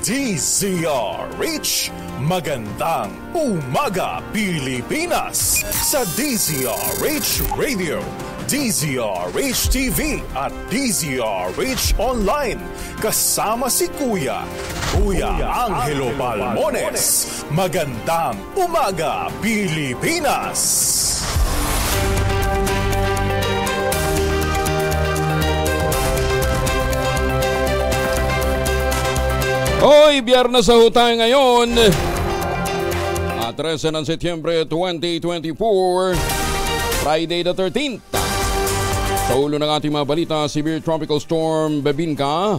DZRH, magandang umaga Pilipinas sa DZRH Radio, DZRH TV at DZRH Online. Kasama si Kuya Angelo Palmones. Magandang umaga Pilipinas. Hoy, biyernes sa tayo ngayon. 13 ng Setyembre 2024, Friday the 13th. Sa ulo ng ating mga balita, severe tropical storm Bebinka.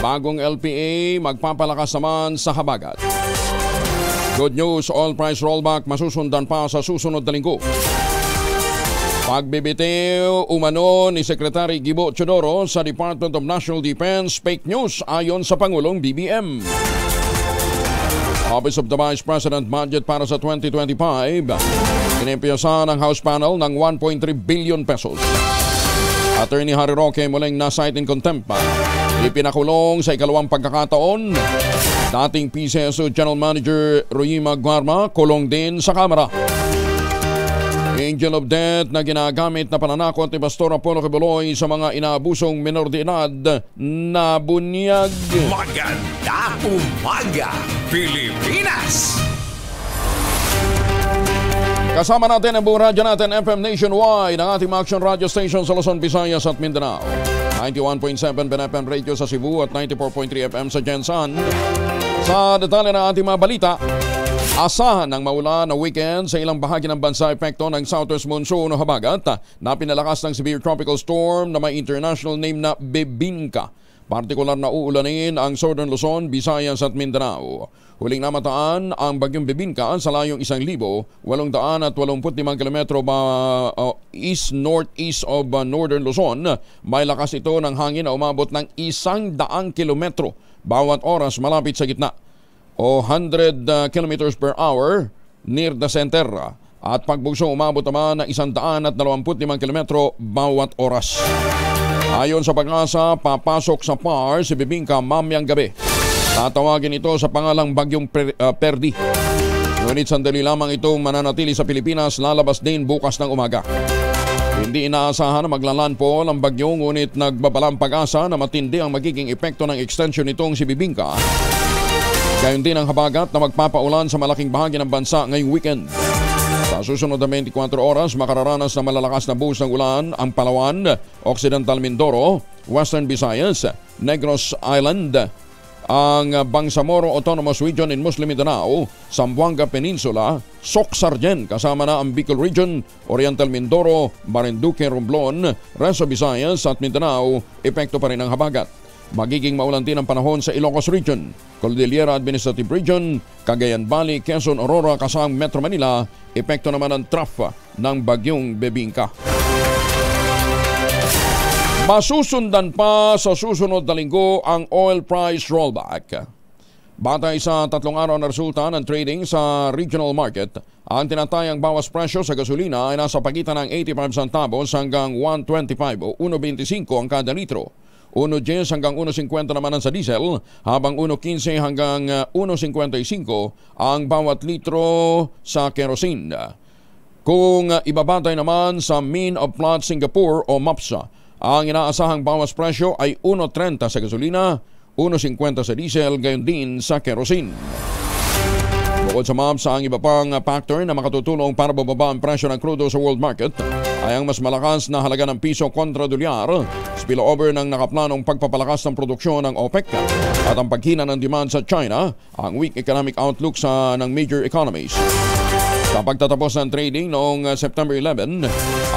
Bagong LPA magpapalakas naman sa habagat. Good news, oil price rollback masusundan pa sa susunod na linggo. Pagbibitiw umano ni Secretary Gibo Teodoro sa Department of National Defense, fake news ayon sa Pangulong BBM. Office of the Vice President budget para sa 2025, inimpiyasan ng House panel ng 1.3 billion pesos. Attorney Harry Roque muling na-cite in contempt. Ipinakulong sa ikalawang pagkakataon. Dating PCSO General Manager Royima Guarma kulong din sa Kamara. Angel of Death na ginagamit na pananakot ni Pastor Apollo Quiboloy sa mga inaabusong menor de edad na bunyag. Maganda umaga Pilipinas! Kasama natin ang buong radyo natin FM Nationwide, ang ating action radio station sa Luzon, Visayas at Mindanao. 91.7 BNFM Radio sa Cebu at 94.3 FM sa Jensan. Sa detalye ng ating mga balita, asahan ng maulan na weekend sa ilang bahagi ng bansa epekto ng southwest monsoon o habagat na pinalakas ng severe tropical storm na may international name na Bebinka. Partikular na uulanin ang Southern Luzon, Visayas at Mindanao. Huling namataan ang bagyong Bebinka sa layong 1,885 kilometro east-northeast of Northern Luzon. May lakas ito ng hangin na umabot ng 100 kilometro bawat oras malapit sa gitna o 100 kilometers per hour near the center at pagbugso umabot naman ng 125 kilometro bawat oras. Ayon sa Pag-asa, papasok sa PAR si Bebinka mamayang gabi. Tatawagin ito sa pangalang Bagyong Perdi. Ngunit sandali lamang itong mananatili sa Pilipinas, lalabas din bukas ng umaga. Hindi inaasahan na maglalandfall ang bagyo, ngunit nagbabalang pag-asa na matindi ang magiging epekto ng extension nitong si Bebinka. Gayon din ang habagat na magpapaulan sa malaking bahagi ng bansa ngayong weekend. Sa susunod na 24 oras, makararanas ng malalakas na buhos ng ulan ang Palawan, Occidental Mindoro, Western Visayas, Negros Island, ang Bangsamoro Autonomous Region in Muslim Mindanao, Zamboanga Peninsula, Soc-Sargen, kasama na ang Bicol Region, Oriental Mindoro, Marinduque, Romblon, Reso Visayas at Mindanao, epekto pa rin ang habagat. Magiging maulan din ang panahon sa Ilocos Region, Cordillera Administrative Region, Cagayan Valley, Quezon, Aurora, kasama Metro Manila, epekto naman ng trough ng bagyong Bebinka. Masusundan pa sa susunod na linggo ang oil price rollback. Batay sa 3 araw na resulta ng trading sa regional market, ang tinatayang bawas presyo sa gasolina ay nasa pagitan ng 85 centavos hanggang 125 o 1.25 ang kada litro. 1.10 hanggang 1.50 naman ang sa diesel, habang 1.15 hanggang 1.55 ang bawat litro sa kerosene. Kung ibabatay naman sa Mean of Platts Singapore o MAPSA, ang inaasahang bawas presyo ay 1.30 sa gasolina, 1.50 sa diesel, gayon din sa kerosene. Bukod sa MAPSA, ang iba pang factor na makatutulong para bababa ang presyo ng crudo sa world market ay ang mas malakas na halaga ng piso kontra dolyar, spillover ng nakaplanong pagpapalakas ng produksyon ng OPEC at ang paghina ng demand sa China, ang weak economic outlook ng major economies. Sa pagtatapos ng trading noong September 11,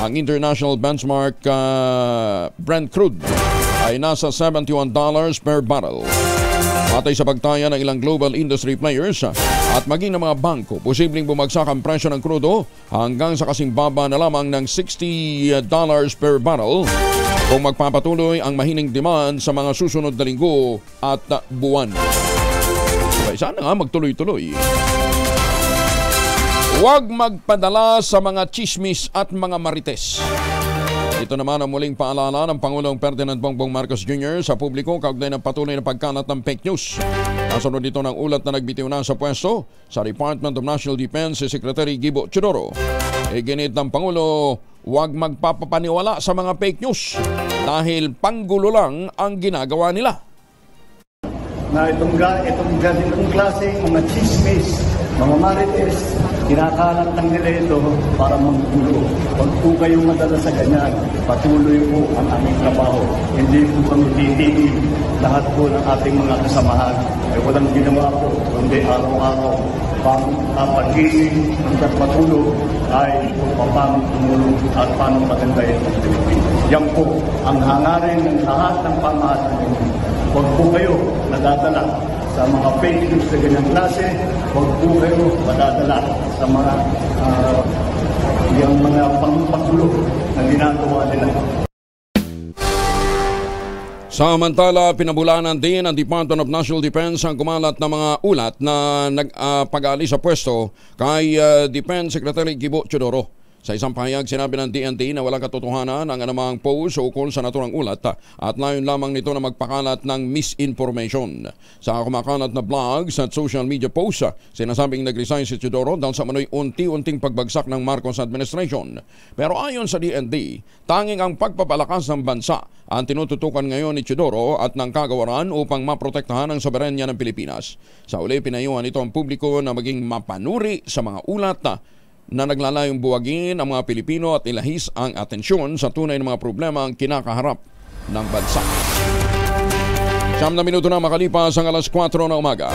ang international benchmark Brent crude ay nasa $71 per barrel. Patay sa pagtaya ng ilang global industry players at maging ng mga bangko, posibleng bumagsak ang presyo ng krudo hanggang sa kasing baba na lamang ng $60 per barrel kung magpapatuloy ang mahining demand sa mga susunod na linggo at buwan. Sana nga magtuloy-tuloy. Huwag magpadala sa mga chismis at mga marites. Ito Ito naman ang muling paalala ng Pangulong Ferdinand Bongbong Marcos Jr. sa publiko kaugnay ng patuloy na pagkalat ng fake news. Kasunod dito ng ulat na nagbitiw na sa pwesto sa Department of National Defense si Secretary Gibo Teodoro. Iginit ng Pangulo, huwag magpapapaniwala sa mga fake news dahil panggulo lang ang ginagawa nila. Na itong ganitong klase, mga chismis, mga marites, kinakalat lang nila ito para manggulo. Huwag po kayong madala sa ganyan. Patuloy po ang aming trabaho. Hindi po kami titigil. Lahat po ng ating mga kasamahan ay walang ginawa po, kundi araw-araw pag-isip hanggang matulog ay paano tumulong at paano magandahin ang Pilipinas. Yan po ang hangarin ng lahat ng pamahalaan ninyo. Huwag po kayo nadadala sa mga fake news sa ganyang klase. Huwag po kayo madadala sa mga yung mga pangpagulo na ginagawa nila. Samantala, pinabulanan din ang Department of National Defense ang kumalat na mga ulat na nagpag-alis sa pwesto kay Defense Secretary Gibo Teodoro. Sa isang pahayag, sinabi ng DND na walang katotohanan ang anumang post o ukol sa naturang ulat at layon lamang nito na magpakalat ng misinformation. Sa kumakalat na blogs at social media posts, sinasabing nag-resign si Teodoro dahil sa manoy unti-unting pagbagsak ng Marcos administration. Pero ayon sa DND, tanging ang pagpapalakas ng bansa ang tinututukan ngayon ni Teodoro at ng kagawaran upang maprotektahan ang soberenya ng Pilipinas. Sa uli, pinayuhan ito ang publiko na maging mapanuri sa mga ulat na naglalayong buwagin ang mga Pilipino at ilahis ang atensyon sa tunay na mga problema ang kinakaharap ng bansa. 9 na minuto na makalipas ang alas 4 na umaga.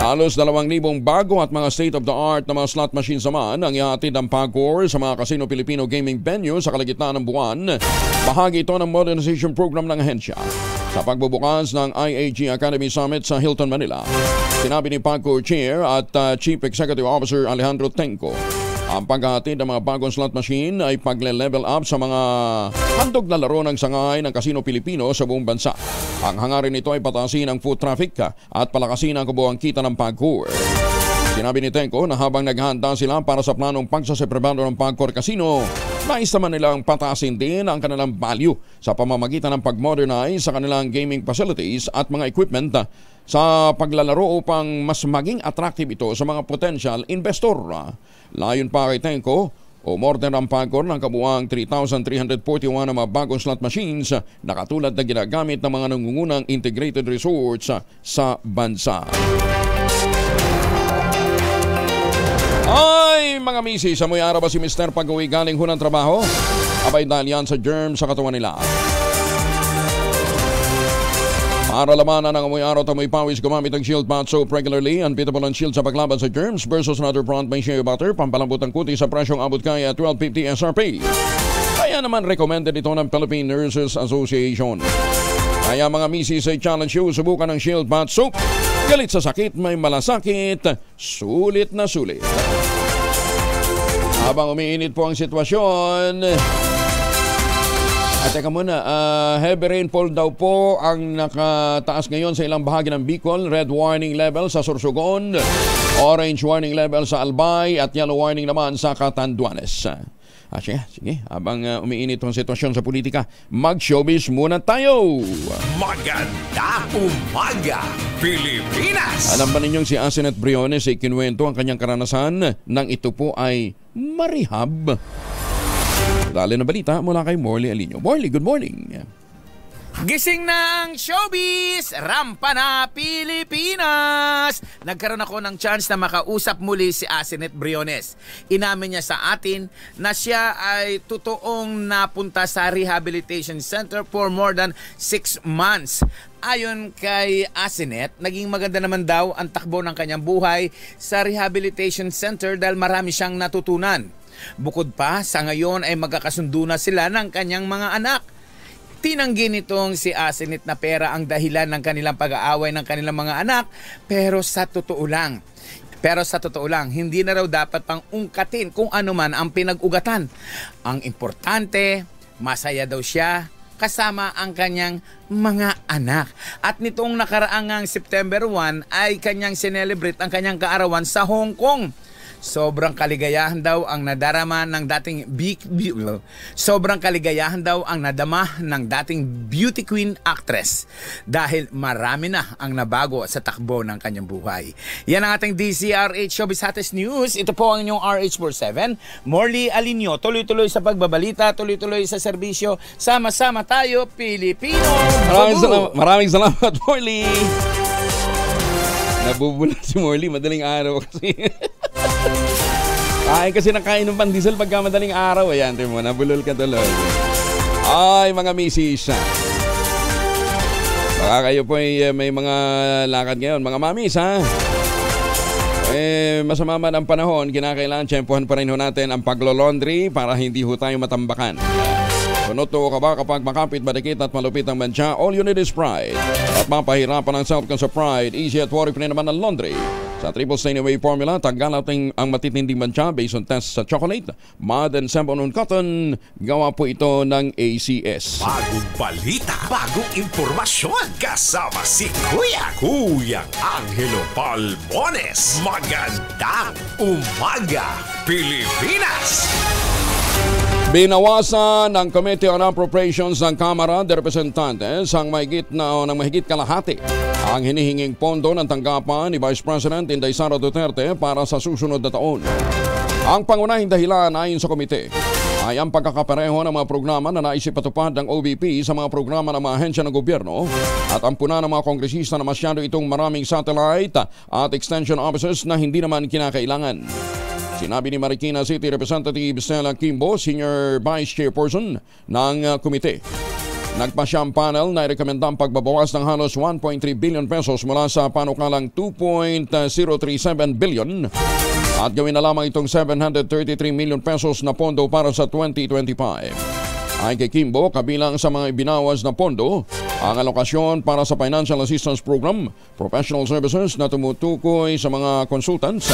Halos 2,000 bago at mga state-of-the-art na mga slot machines naman ang ihatid ng PAGCOR sa mga Casino Filipino gaming venue sa kalagitnaan ng buwan. Bahagi ito ng modernization program ng ahensya. Sa pagbubukas ng IAG Academy Summit sa Hilton, Manila, sinabi ni PAGCOR Chair at Chief Executive Officer Alejandro Tenco, ang paghahatid ng mga bagong slot machine ay pagle-level up sa mga handog na laro ng sangay ng Casino Filipino sa buong bansa. Ang hangarin nito ay patasin ang foot traffic at palakasin ang kabuuan kita ng PAGCOR. Sinabi ni Tenco na habang naghahanda sila para sa planong pagsasepribado ng PAGCOR Casino, nais naman nilang patasin din ang kanilang value sa pamamagitan ng pag-modernize sa kanilang gaming facilities at mga equipment sa paglalaro upang mas maging attractive ito sa mga potential investor. Layon pa kay Tenco, umorder ang PAGCOR ng kabuuang 3,341 na mga bagong slot machines na katulad na ginagamit ng mga nangungunang integrated resorts sa bansa. Ay, mga misis, amoy araw ba si Mr. pag-uwi galing hunang trabaho? Abay dahil yan sa germ sa katawan nila. Para lamanan ng amoy araw at amoy pawis, gumamit ng Shield Bath Soap regularly. Unbeatable ang Shield sa paglaban sa germs versus another brand may shea butter. Pampalambot ang kuti sa presyong abot kaya 12.50 SRP. Kaya naman recommended ito ng Philippine Nurses Association. Kaya mga misis ay challenge you, subukan ng Shield Bath Soap. Galit sa sakit, may malasakit, sulit na sulit. Habang umiinit po ang sitwasyon, teka muna, heavy rainfall daw po ang nakataas ngayon sa ilang bahagi ng Bicol. Red warning level sa Sorsogon, orange warning level sa Albay at yellow warning naman sa Catanduanes. Sige, habang umiinit ang sitwasyon sa politika, mag-showbiz muna tayo. Maganda umaga, Pilipinas! Alam ba ninyong si Asenet Briones ay kinuwento ang kanyang karanasan nang ito po ay marehab? Dali na balita mula kay Morley Alino. Morley, good morning. Gising na ang showbiz! Rampa na Pilipinas! Nagkaroon ako ng chance na makausap muli si Asenet Briones. Inamin niya sa atin na siya ay totoong napunta sa rehabilitation center for more than 6 months. Ayon kay Asenet, naging maganda naman daw ang takbo ng kanyang buhay sa rehabilitation center dahil marami siyang natutunan. Bukod pa, sa ngayon ay magkakasundo na sila ng kanyang mga anak. Tinanggi nitong si Asenet na pera ang dahilan ng kanilang pag-aaway ng kanilang mga anak, pero sa totoo lang, hindi na raw dapat pang ungkatin kung ano man ang pinag-ugatan. Ang importante, masaya daw siya kasama ang kanyang mga anak. At nitong nakaraangang September 1 ay kanyang sinelebrate ang kanyang kaarawan sa Hong Kong. Sobrang kaligayahan daw ang nadarama ng dating sobrang kaligayahan daw ang nadama ng dating beauty queen actress dahil marami na ang nabago sa takbo ng kanyang buhay. Yan ang ating DZRH Showbiz Hottest News. Ito po ang inyong RH47. Morley Alinio, tuloy-tuloy sa pagbabalita, tuloy-tuloy sa serbisyo. Sama-sama tayo, Pilipino. Maraming salamat, Morley. Nabubula si Morley, madaling araw kasi. Kain kasi nakain ng pandesal pagka madaling araw. Ayan, mo, nabulol ka tuloy. Ay, mga misis. Baka kayo po may mga lakad ngayon. Mga mamis, ha? Masama man ang panahon, kinakailangan tiyempohan pa rin ho natin ang paglo-laundry para hindi ho tayo matambakan. Punoto ka ba kapag makapit, madikit at malupit ang mantsa? All you need is pride. At mapahirapan ang self sa pride. Easy at worry pa rin naman ang laundry. Sa Triple Stain Away Formula, tanggal natin ang matitinding mantsa based on tests sa chocolate, mud and Sembonon Cotton. Gawa po ito ng ACS. Bagong balita, bagong impormasyon. Kasama si Kuyang Angelo Palmones. Magandang umaga, Pilipinas! Binawasan ng Committee on Appropriations ng Kamara de Representantes ang mahigit kalahati ang hinihinging pondo ng tanggapan ni Vice President Inday Sara Duterte para sa susunod na taon. Ang pangunahing dahilan ayon sa komite ay ang pagkakapareho ng mga programa na naisipatupad ng OVP sa mga programa ng mga ahensya ng gobyerno at ang puna ng mga kongresista na masyado itong maraming satellite at extension offices na hindi naman kinakailangan. Sinabi ni Marikina City Representative Stella Kimbo, Senior Vice Chairperson ng komite. Nagpasyang panel na irekomendang pagbabawas ng halos 1.3 billion pesos mula sa panukalang 2.037 billion at gawin na lamang itong 733 million pesos na pondo para sa 2025. Ay kay Kimbo, kabilang sa mga ibinawas na pondo, ang alokasyon para sa Financial Assistance Program, professional services na tumutukoy sa mga consultants,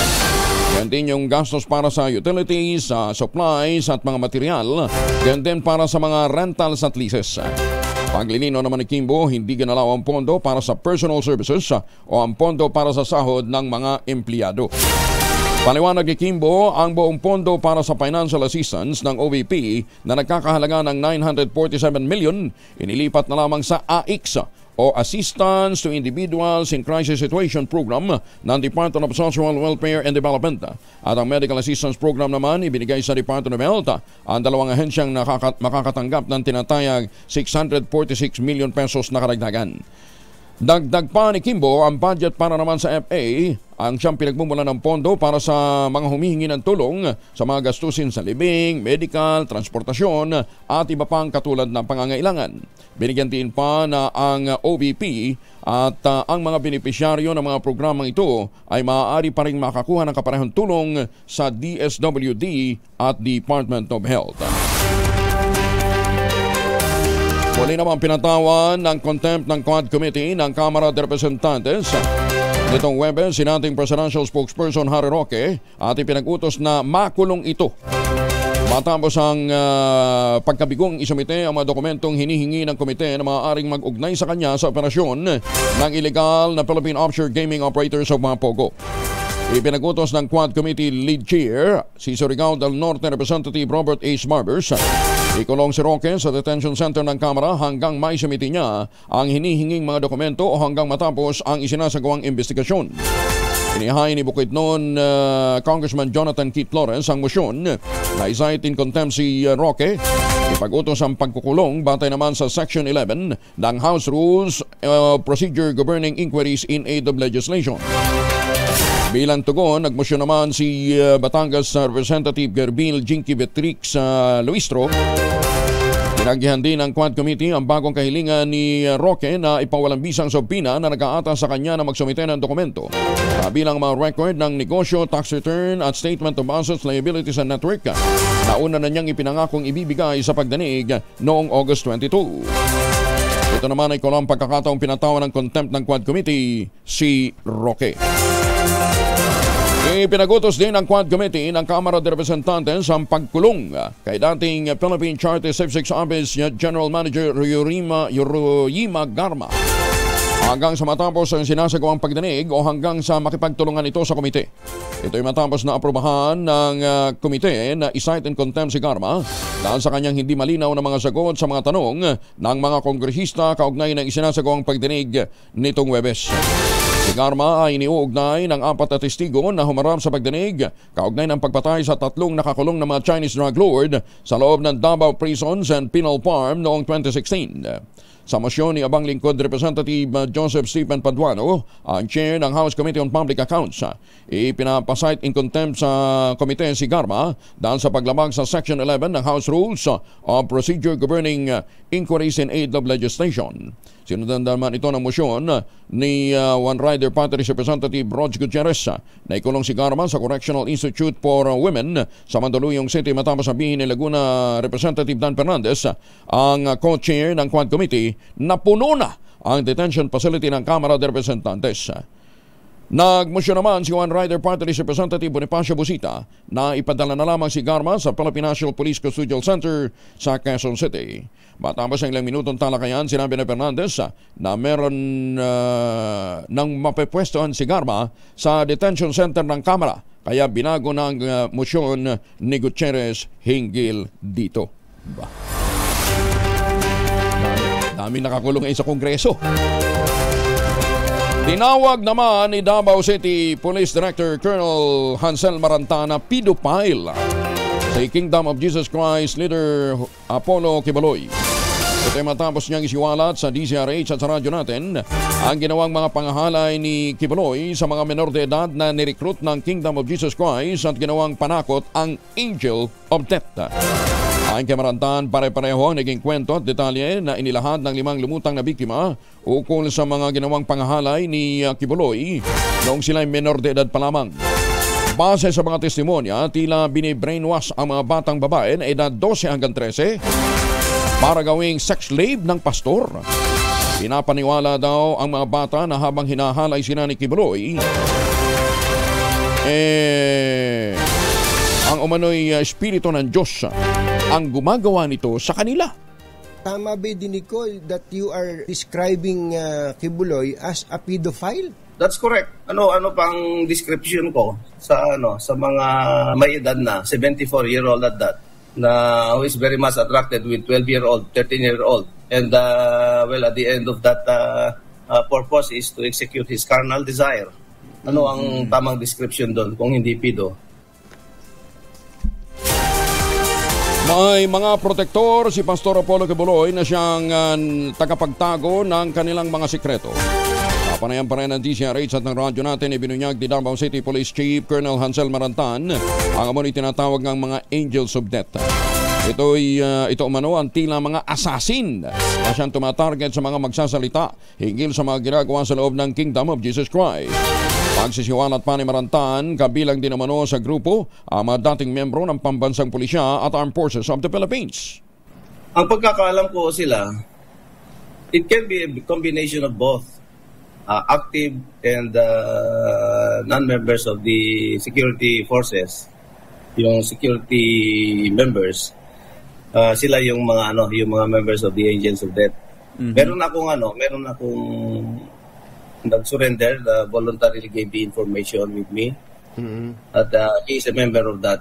yan din yung gastos para sa utilities, supplies at mga material, yan din para sa mga rentals at leases. Paglilino naman ni Kimbo, hindi ginalaw ang pondo para sa personal services o ang pondo para sa sahod ng mga empleyado. Paliwanag ni Kimbo, ang buong pondo para sa financial assistance ng OVP na nagkakahalaga ng 947 million, inilipat na lamang sa AICS o Assistance to Individuals in Crisis Situation Program ng Department of Social Welfare and Development. At ang Medical Assistance Program naman ibinigay sa Department of Health. Ang dalawang ahensyang makakatanggap ng tinatayag 646 million pesos na karagdagan. Dagdag pa ni Kimbo, ang budget para naman sa FA ang siyang pinagmumula ng pondo para sa mga humihingi ng tulong sa mga gastusin sa libing, medical, transportasyon at iba pang katulad ng pangangailangan. Binigyan din pa na ang OVP at ang mga benepisyaryo ng mga programang ito ay maaari pa rin makakuha ng kaparehong tulong sa DSWD at Department of Health. Muli naman pinatawan ng contempt ng Quad Committee ng Kamara de Representantes nitong Webes si dating Presidential Spokesperson Harry Roque at ipinag-utos na makulong ito. Matapos ang pagkabigong isumite ang mga dokumentong hinihingi ng komite na maaaring mag-ugnay sa kanya sa operasyon ng illegal na Philippine Offshore Gaming Operators o mga POGO. Ipinag-utos ng Quad Committee Lead Chair, si Surigao del Norte Representative Robert H. Barbers, ikulong si Roque sa detention center ng Kamara hanggang maisumite niya ang hinihinging mga dokumento o hanggang matapos ang isinasagawang investigasyon. Inihain ni Bukidnon Congressman Jonathan Keith Flores ang motion na i-cite in contempt si Roque. Ipag-utos ang pagkukulong batay naman sa Section 11 ng House Rules Procedure Governing Inquiries in Aid of Legislation. Bilang tugon, nagmosyon naman si Batangas Representative Gerbil Jinky Betrix Luistro. Pinaghihan din ng Quad Committee ang bagong kahilingan ni Roque na ipawalang bisang subpina na nag-aata sa kanya na magsumite ng dokumento. Bilang mga record ng negosyo, tax return at statement of assets, liabilities and network na una na niyang ipinangakong ibibigay sa pagdanig noong August 22. Ito naman ay kulang pagkakataong pinatawan ng contempt ng Quad Committee si Roque. Ipinagutos din ng Quad Committee ng Kamara de Representantes ang pagkulong kay dating Philippine Charter 66 Office General Manager Yorima Garma hanggang sa matapos ang sinasagawang pagdinig o hanggang sa makipagtulungan ito sa komite. Ito'y matapos na aprubahan ng komite na i-cite in contempt si Garma dahil sa kanyang hindi malinaw na mga sagot sa mga tanong ng mga kongresista kaugnay ng isinasagawang pagdinig nitong Huwebes. Si Garma ay iniuugnay ng 4 na testigo na humarap sa pagdinig kaugnay ng pagpatay sa 3 nakakulong na mga Chinese drug lord sa loob ng Davao Prisons and Penal Farm noong 2016. Sa mosyon ni Abang Lingkod Representative Joseph Stephen Paduano, ang chair ng House Committee on Public Accounts, ipinapasite in contempt sa komite si Garma dahil sa paglamag sa Section 11 ng House Rules of Procedure governing inquiries in aid of legislation. Sinundan naman ito ng mosyon ni One Rider Party Representative Rog Gutierrez na ikulong si Garma sa Correctional Institute for Women sa Mandaluyong City matapos sabihin ni Laguna Representative Dan Fernandez, ang co-chair ng Quad Committee, na puno na ang detention facility ng Kamara de Representantes. Nagmosyon naman si One Rider Party Representative Bonifacio Busita na ipadala na lamang si Garma sa Philippine National Police Custodial Center sa Quezon City. Matapos ang ilang minutong talakayan, sinabi ni Fernandez na meron nang mapepwestohan si Garma sa detention center ng Kamara, kaya binago ng mosyon ni Gutierrez hinggil dito. Dami nakakulong ngayon sa Kongreso. Tinawag naman ni Davao City Police Director Colonel Hansel Marantana pedophile si Kingdom of Jesus Christ leader Apollo Quiboloy. Ito ay matapos niyang isiwalat sa DZRH at sa radyo natin ang ginawang mga pangahalay ni Quiboloy sa mga menor de edad na nirecruit ng Kingdom of Jesus Christ at ginawang panakot ang Angel of Death. Ayon kay Marantan, pare-pareho ang naging kwento at detalye na inilahad ng 5 lumutang na biktima ukol sa mga ginawang pangahalay ni Quiboloy noong sila'y menor de edad pa lamang. Base sa mga testimonya, tila bini-brainwash ang mga batang babae na edad 12 hanggang 13 para gawing sex slave ng pastor. Pinapaniwala daw ang mga bata na habang hinahalay sila ni Quiboloy, ang umano'y espiritu ng Diyos ang gumagawa nito sa kanila. Tama ba din ko that you are describing Quiboloy as a pedophile? That's correct. Ano pang description ko sa mga may edad na 74-year-old at that na who is very much attracted with 12-year-old, 13-year-old, and at the end of that purpose is to execute his carnal desire. Ano ang tamang description doon kung hindi pedo? May mga protektor si Pastor Apollo Quiboloy na siyang tagapagtago ng kanilang mga sikreto. Papanayan pa rin ng DZRH at ng radyo natin, ibinunyag ni Davao City Police Chief Colonel Hansel Marantan ang amoy tinatawag ng mga Angels of Death. Ito umano ang tila mga assassin na siyang tumatarget sa mga magsasalita hinggil sa mga ginagawa sa loob ng Kingdom of Jesus Christ. Pagsisiwalat pa ni Marantan, kabilang din umano sa grupo ang mga dating membro ng Pambansang Pulisya at Armed Forces of the Philippines. Ang pagkakaalam ko sila, it can be a combination of both active and non-members of the security forces. Yung security members, sila yung mga members of the Angels of Death. Meron akong nag-surrender, voluntarily gave the information with me. At he is a member of that.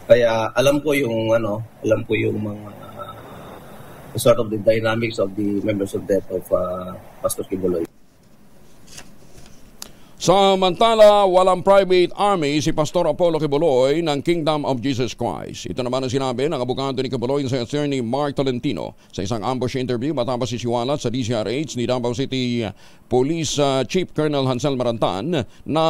Kaya alam ko yung mga sort of the dynamics of the members of death of Pastor Quiboloy. Samantala, walang private army si Pastor Apollo Quiboloy ng Kingdom of Jesus Christ. Ito naman ang sinabi ng abogado ni Quiboloy sa attorney Mark Tolentino sa isang ambush interview matapos sisiwalat sa DZRH ni Davao City Police Chief Colonel Hansel Marantan na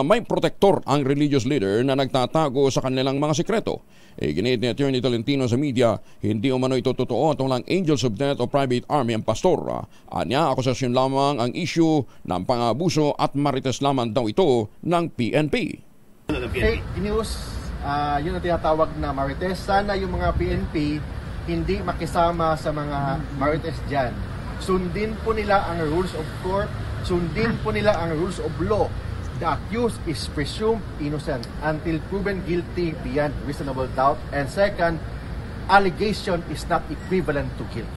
may protektor ang religious leader na nagtatago sa kanilang mga sikreto. Ginit ni Attorney Tolentino sa media, hindi umano ito totoo tungkol Angels of Death o private army ang pastor. Anya, akusasyon lamang ang issue ng pang-abuso at marites lamang daw ito ng PNP. Fake news, yun ang tinatawag na marites. Sana yung mga PNP hindi makisama sa mga marites dyan. Sundin po nila ang rules of court, sundin po nila ang rules of law. The accused is presumed innocent until proven guilty beyond reasonable doubt. And second, allegation is not equivalent to guilt.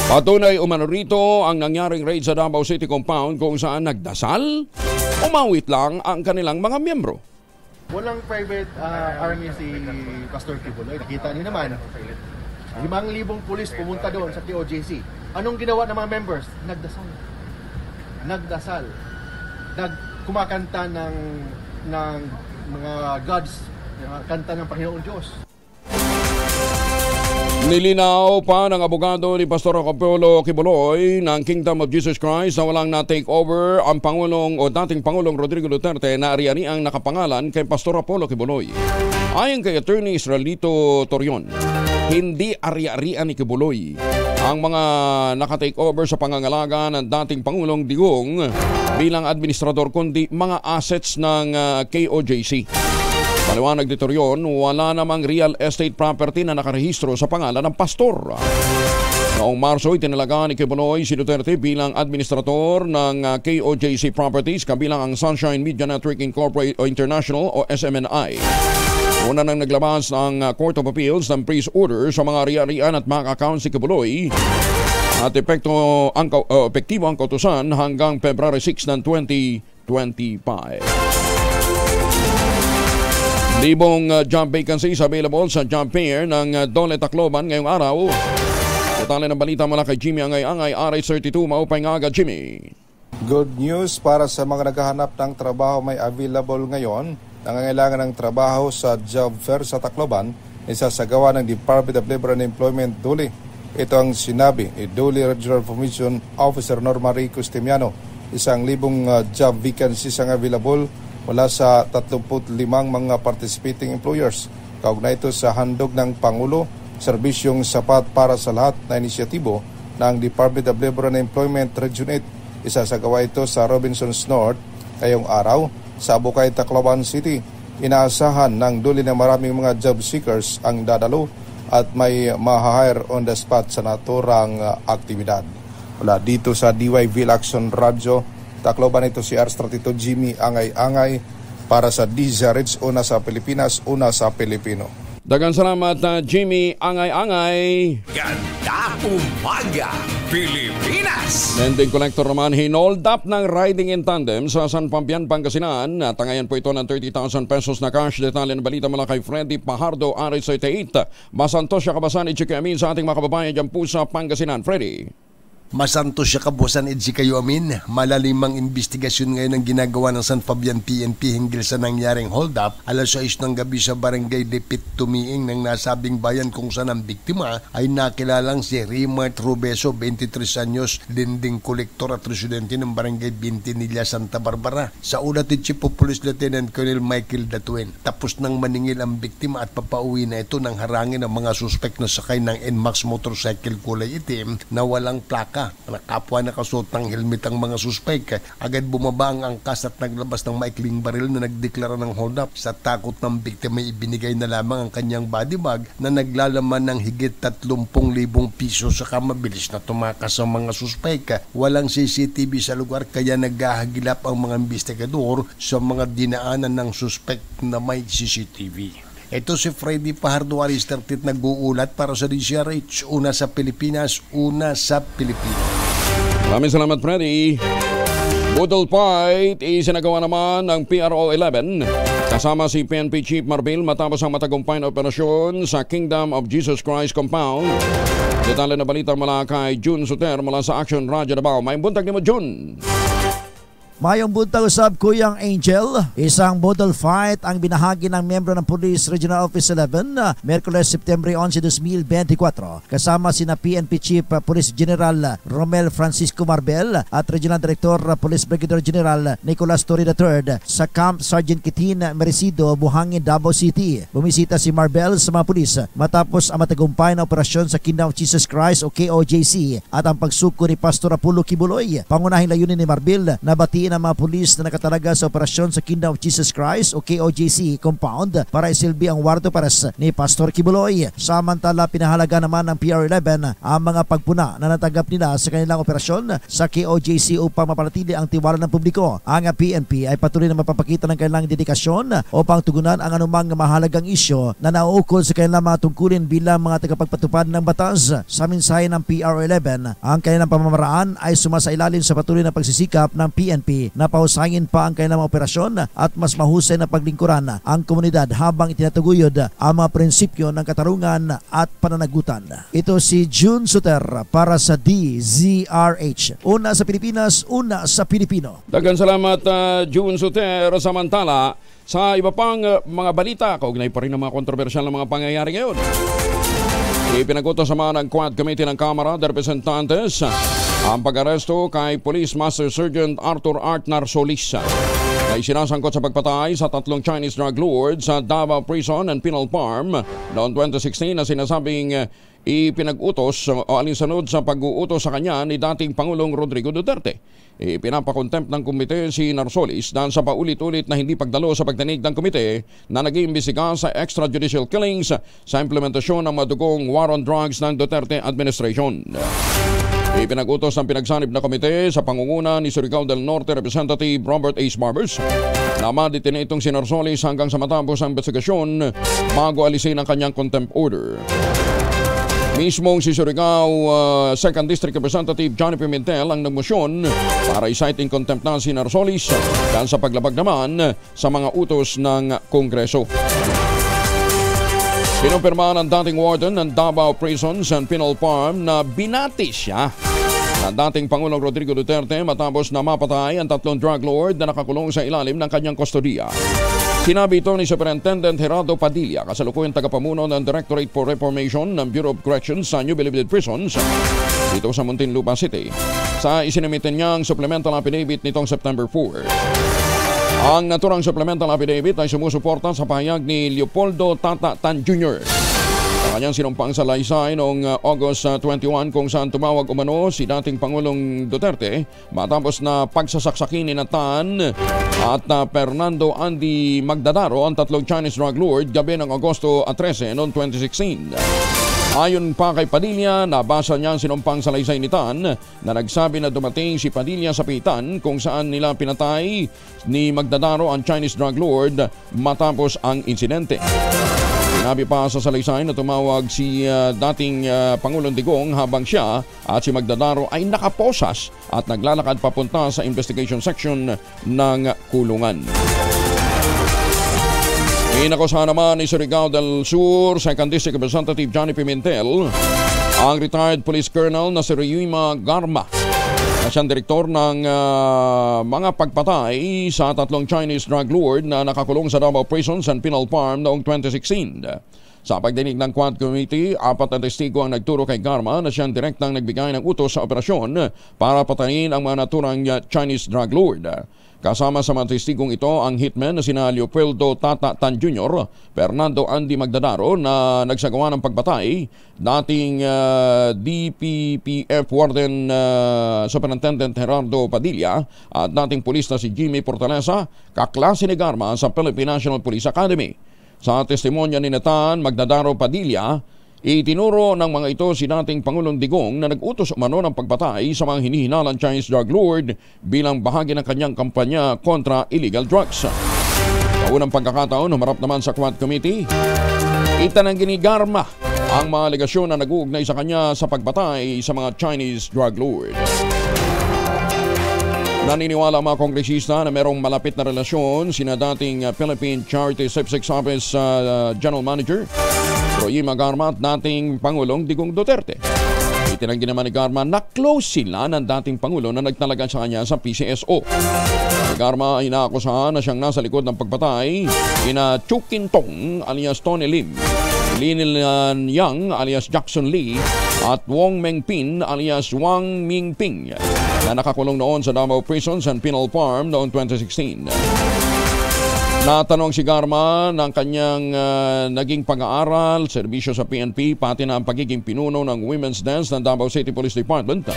Patunay umano rito ang nangyaring raid sa Davao City Compound kung saan nagdasal, umawit lang ang kanilang mga miyembro. Walang private army si Pastor Kibuloy. Nakita niyo naman, 5,000 pulis pumunta doon sa KOJC. Anong ginawa ng mga members? Nagdasal. Kumakanta ng mga gods, kanta ng Panginoon Diyos. Nilinaw pa ng abogado ni Pastor Apollo Kibuloy ng Kingdom of Jesus Christ na walang na-take over ang Pangulong o dating Pangulong Rodrigo Duterte na ari-ariang nakapangalan kay Pastor Apollo Kibuloy. Ayon kay Attorney Israelito Torion, hindi ari-arian ni Kibuloy ang mga naka-take over sa pangangalaga ng dating Pangulong Digong bilang administrador kundi mga assets ng KOJC. Paliwanag ni Torion, wala namang real estate property na nakarehistro sa pangalan ng pastor. Noong Marso, itinalaga ni Kibuloy si Duterte bilang administrator ng KOJC Properties kabilang ang Sunshine Media Network Incorporated International o SMNI. Una nang naglabas ng Court of Appeals ng freeze order sa mga ari-arian at mga accounts ni Kibuloy at epektibo ang kautusan hanggang February 6 ng 2025. Libong job vacancies available sa job fair ng Dole Tacloban ngayong araw. Detalye ng balita mula kay Jimmy Angay-Angay, RH32, maupay nga agad Jimmy. Good news para sa mga naghahanap ng trabaho, may available ngayon. Nangangailangan ng trabaho sa job fair sa Tacloban, isasagawa ng Department of Labor and Employment Dole. Ito ang sinabi ni Dole Regional Information Officer Norma Rico Stemiano. 1,000 job vacancies ang available mula sa 35 mga participating employers. Kaugnay ito sa handog ng Pangulo, serbisyong sapat para sa lahat na inisyatibo ng Department of Labor and Employment Region 8. Isasagawa ito sa Robinsons North ngayong araw sa Bukay, Tacloban City. Inaasahan ng Dole na maraming mga job seekers ang dadalo at may ma-hire on the spot sa naturang aktibidad. Wala dito sa DYV Action Radio Tacloban, ito si R32 Jimmy Angay-Angay para sa DZRH, una sa Pilipinas, una sa Pilipino. Daghang salamat Jimmy Angay-Angay. Ganda umaga, Pilipinas! Lending collector naman hinold up ng riding in tandem sa San Fabian, Pangasinan. Natangayan po ito ng 30,000 pesos na cash. Detalye ng balita mula kay Freddy Pajardo, RH38. Masantos siya kabasan, Ichikiamin sa ating mga kababayan dyan po sa Pangasinan. Freddy. Masantos siya kabusan edji kayo amin. Malalimang investigasyon ngayon ang ginagawa ng San Fabian PNP hinggil sa nangyaring hold up alas 6 ng gabi sa Barangay Dipit Tumiing ng nasabing bayan kung saan ang biktima ay nakilalang si Rimart Rubeso, 23 anyos, lending kolektor at residente ng Barangay Bintinilla, Santa Barbara. Sa ulat ni Chief of Police Lieutenant Colonel Michael Datuin, tapos nang maningil ang biktima at papauwi na ito nang harangin ang mga suspect na sakay ng NMAX motorcycle kulay itim na walang plaka. Nakapwa nakasuot ng helmet ang mga suspek. Agad bumaba ang angkas at naglabas ng maikling baril na nagdeklara ng hold up. Sa takot ng biktima, ibinigay na lamang ang kanyang body bag na naglalaman ng higit 30,000 piso, saka mabilis na tumakas ang mga suspek. Walang CCTV sa lugar kaya naghahagilap ang mga investigador sa mga dinaanan ng suspek na may CCTV. Ito si Freddy Pajardo, RH38, nag-uulat para sa DZRH, una sa Pilipinas, una sa Pilipinas. Maraming salamat, Freddy. Budol fight isinagawa naman ng PRO 11 kasama si PNP Chief Marbil matapos ang matagumpay na operasyon sa Kingdom of Jesus Christ Compound. Detalye na balita mula kay June Suter mula sa Action Radio Davao. May buntag ni mo, June. Mayong buntag usab Kuyang Angel, isang budol fight ang binahagi ng miyembro ng Police Regional Office 11 Miyerkules September 11, 2024 kasama sina PNP Chief Police General Romel Francisco Marbel at Regional Director Police Brigadier General Nicolas Torre III sa Camp Sergeant Kitin Merecido, Buhangin, Davao City. Bumisita si Marbel sa mga pulis matapos ang matagumpay na operasyon sa Kingdom of Jesus Christ o KOJC at ang pagsuko ni Pastor Apollo Kibuloy. Pangunahing layunin ni Marbel na batiin ng mga pulis na nakatalaga sa operasyon sa Kingdom of Jesus Christ o KOJC compound para isilbi ang warto pares ni Pastor Kibuloy. Samantala, pinahalaga naman ng PR11 ang mga pagpuna na natanggap nila sa kanilang operasyon sa KOJC upang mapanatili ang tiwala ng publiko. Ang PNP ay patuloy na mapapakita ng kanilang dedikasyon upang tugunan ang anumang mahalagang isyo na nauukol sa kanilang mga tungkulin bilang mga tagapagpatupad ng batas. Sa mensahe ng PR11, ang kanilang pamamaraan ay sumasailalim sa patuloy na pagsisikap ng PNP na pausangin pa ang kanilang operasyon at mas mahusay na paglingkuran ang komunidad habang itinataguyod ang mga prinsipyo ng katarungan at pananagutan. Ito si June Suter para sa DZRH. Una sa Pilipinas, una sa Pilipino. Daghang salamat June Suter. Samantala, sa iba pang mga balita, kaugnay pa rin ng mga kontrobersyal na mga pangyayari ngayon. Ipinagutos naman ng Quad Committee ng Kamara de Representantes ang pag-aresto kay Police Master Sergeant Arthur Art Narsolis na isinasangkot sa pagpatay sa 3 Chinese drug lords sa Davao Prison and Penal Farm noong 2016 na sinasabing ipinag-utos o alinsunod sa pag-uutos sa kanya ni dating Pangulong Rodrigo Duterte. Pinapakontempt ng komite si Narsolis dahil sa paulit-ulit na hindi pagdalo sa pagdinig ng komite na nag-iimbestiga sa extrajudicial killings sa implementasyon ng madugong war on drugs ng Duterte administration. Ipinag-utos ng pinagsanib na komite sa pangunguna ni Surigao del Norte Representative Robert H. Barbers na maditin itong si Narsolis hanggang sa matapos ang investigasyon bago alisin ang kanyang contempt order. Mismong si Surigao 2nd District Representative Johnny Pimentel ang nagmosyon para i-cite in contempt na si Narsolis dahil sa paglabag naman sa mga utos ng Kongreso. Pinumpirma ng dating warden ng Davao Prisons and Penal Farm na binati siya ng dating Pangulong Rodrigo Duterte matapos na mapatay ang 3 drug lord na nakakulong sa ilalim ng kanyang kustodiya. Sinabi ito ni Superintendent Gerardo Padilla, kasalukuyang tagapamuno ng Directorate for Reformation ng Bureau of Corrections sa New Bilibid Prisons dito sa Muntinlupa City sa isinamitin niyang supplemental affidavit nitong September 4. Ang naturang supplemental affidavit ay sumusuporta sa pahayag ni Leopoldo Tata Tan Jr. sa kanyang sinumpang salaysay noong August 21 kung saan tumawag umano si dating Pangulong Duterte matapos na pagsasaksakin ni Tan at Fernando Andy Magdadaro ang 3 Chinese drug lord gabi ng Agosto 13 noong 2016. Ayon pa kay Padilla, nabasa niya ang sinumpang salaysay ni Tan na nagsabi na dumating si Padilla sa pitan kung saan nila pinatay ni Magdadaro ang Chinese drug lord matapos ang insidente. Sinabi pa sa salaysay na tumawag si dating Pangulong Digong habang siya at si Magdadaro ay nakaposas at naglalakad papunta sa investigation section ng kulungan. Inakusahan naman ni Surigao del Sur 2nd District Representative Johnny Pimentel ang retired police colonel na si Reyuma Garma na siyang direktor ng mga pagpatay sa 3 Chinese drug lord na nakakulong sa Davao Prisons and Penal Farm noong 2016. Sa pagdinig ng Quad Committee, 4 na testigo ang nagturo kay Garma na siyang direktang nagbigay ng utos sa operasyon para patayin ang mga naturang Chinese drug lord. Kasama sa mga testigong ito ang hitman na sina Leopoldo Tata Tan Jr., Fernando Andy Magdadaro na nagsagawa ng pagpatay, dating DPPF Warden Superintendent Gerardo Padilla at dating pulis na si Jimmy Portalesa, kaklase ni Garma sa Philippine National Police Academy. Sa testimonya ni Tan Magdadaro Padilla, itinuro ng mga ito si dating Pangulong Digong na nag-utos umano ng pagpatay sa mga hinihinalang Chinese drug lord bilang bahagi ng kanyang kampanya kontra illegal drugs. Sa unang pagkakataon, humarap naman sa Quad Committee, itananggi ni Garma ang mga alegasyon na nag-uugnay sa kanya sa pagpatay sa mga Chinese drug lord. Naniniwala ang mga kongresista na merong malapit na relasyon sina dating Philippine Charity Subsecretary Office General Manager Reyuma Garma at dating Pangulong Digong Duterte. Itinanggi naman ni Garma na close sila ng dating Pangulo na nagtalaga sa kanya sa PCSO. Si Garma ay inaakusahan na siyang nasa likod ng pagpatay kina Chu Kintong alias Tony Lim, Linilan Yang alias Jackson Lee at Wong Mengpin alias Wang Mingping na nakakulong noon sa Davao Prisons and Penal Farm noong 2016. Natanong si Garma ng kanyang naging pag-aaral, serbisyo sa PNP, pati na ang pagiging pinuno ng Women's Desk ng Davao City Police Department.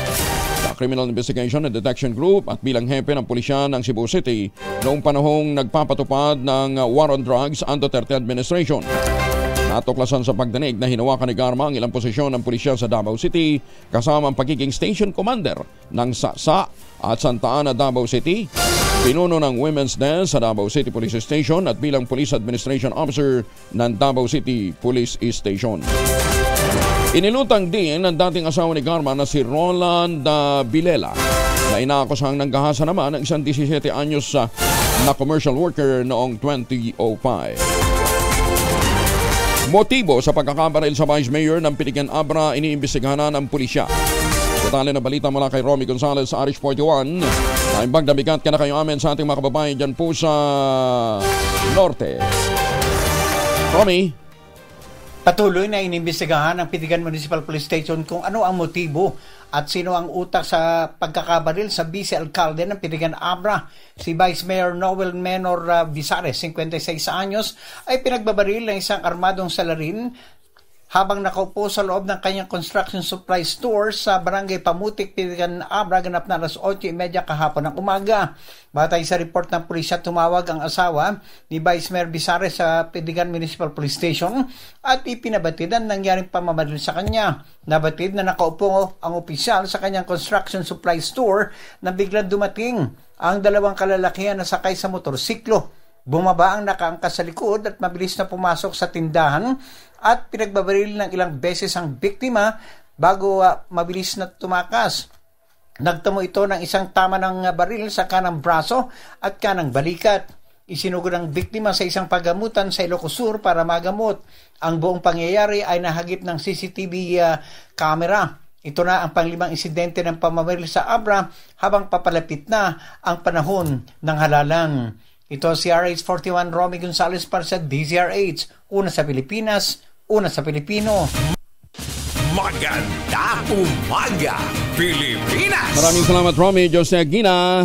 Criminal Investigation and Detection Group at bilang hepe ng pulisya ng Cebu City noong panahong nagpapatupad ng War on Drugs ang Duterte Administration. Natuklasan sa pagdinig na hinawakan ni Garma ang ilang posisyon ng pulisya sa Davao City kasama ang pagiging station commander ng SASA at Santa Ana, Davao City, pinuno ng Women's Desk sa Davao City Police Station at bilang Police Administration Officer ng Davao City Police Station. Inilutang din ng dating asawa ni Garma na si Roland Bilela na inaakusahang nanggahasa naman ng isang 17 anyos na commercial worker noong 2005. Motibo sa pagkakabaril sa Vice Mayor ng Pilipinas Abra iniimbestigahan na ng pulisya. Detalye na balita mula kay Romy Gonzalez sa Irish 41. Naimbag na bigat ka na kayo amin sa ating mga kababayan dyan po sa Norte. Romy? Patuloy na inimbestigahan ng Pitigan Municipal Police Station kung ano ang motibo at sino ang utak sa pagkakabaril sa vice-alcalde ng Pitigan Abra. Si Vice Mayor Noel Menor Visares, 56 anyos, ay pinagbabaril ng isang armadong salarin habang nakaupo sa loob ng kanyang construction supply store sa Barangay Pamutik, Pitigan Abra, ganap na alas 8:30 kahapon ng umaga. Batay sa report ng pulisya, tumawag ang asawa ni Vice Mayor Bisares sa Pitigan Municipal Police Station at ipinabatid ang nangyaring pamamaril sa kanya. Nabatid na nakaupo ang opisyal sa kanyang construction supply store na biglang dumating ang dalawang kalalakihan na sakay sa motorsiklo. Bumaba ang nakaangkas sa likod at mabilis na pumasok sa tindahan at pinagbabaril ng ilang beses ang biktima bago mabilis na tumakas. Nagtamo ito ng isang tama ng baril sa kanang braso at kanang balikat. Isinugod ang biktima sa isang paggamutan sa Ilocos Sur para magamot. Ang buong pangyayari ay nahagip ng CCTV camera. Ito na ang panglimang insidente ng pamamaril sa Abra habang papalapit na ang panahon ng halalan. Ito si RH41 Romy Gonzalez para sa DZRH. Una sa Pilipinas, una sa Pilipino. Maganda umaga, Pilipinas! Maraming salamat, Romy. Jose Aguina.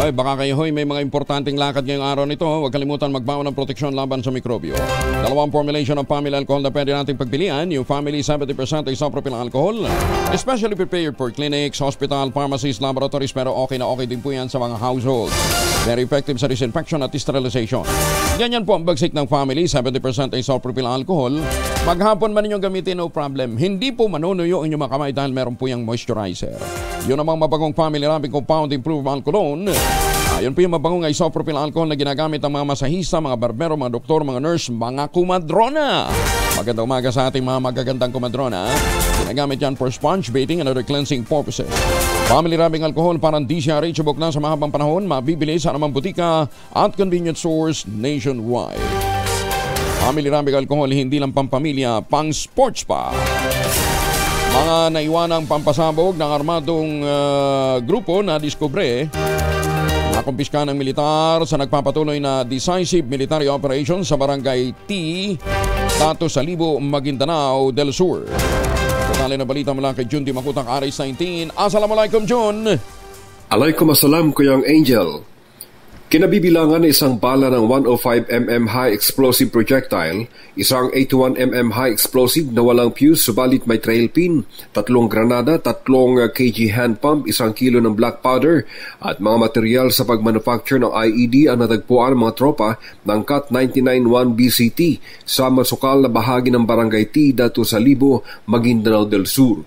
Ay, baka kayo may mga importanteng lakad ngayong araw nito. Huwag kalimutan magbaon ng proteksyon laban sa mikrobyo. Dalawang formulation ng family alcohol na pwede nating pagpilian. Yung family 70% isopropyl alcohol. Especially prepared for clinics, hospital, pharmacies, laboratories. Pero okay na okay din po yan sa mga household. Very effective sa disinfection at sterilization. Ganyan po ang bagsik ng family, 70% isopropyl alcohol. Maghapon man ninyong gamitin, no problem. Hindi po manunuyo inyong mga kamay dahil meron po yung moisturizer. Yun namang mabagong family rubbing compound improved alcoholone. Ayun po yung mabagong isopropyl alcohol na ginagamit ng mga masahista, mga barbero, mga doktor, mga nurse, mga kumadrona. Magandang umaga sa ating mga magagandang kumadrona. Ginagamit yan for sponge baiting and other cleansing purposes. Family rubbing alcohol parang DCRH subok na sa mahabang panahon, mabibili sa anumang butika at convenience stores nationwide. Family rubbing alcohol hindi lang pampamilya, pang sports pa. Mga naiwanang pampasabog ng armadong grupo na diskubre nakumpiska ng militar sa nagpapatuloy na decisive military operation sa barangay T, Tato Salibo, Maguindanao del Sur. Detalye na balita mula kay Jun Di Makutang, RH19. Assalamualaikum, Jun. Alaikum assalam, Kuyang Angel. Kinabibilangan na isang bala ng 105mm high explosive projectile, isang 81mm high explosive na walang fuse subalit may trail pin, 3 granada, 3 kg hand pump, 1 kilo ng black powder at mga material sa pagmanufacture ng IED ang natagpuan ng mga tropa ng CAT 99-1 BCT sa masukal na bahagi ng barangay T, Dato Salibo, Maguindanao del Sur.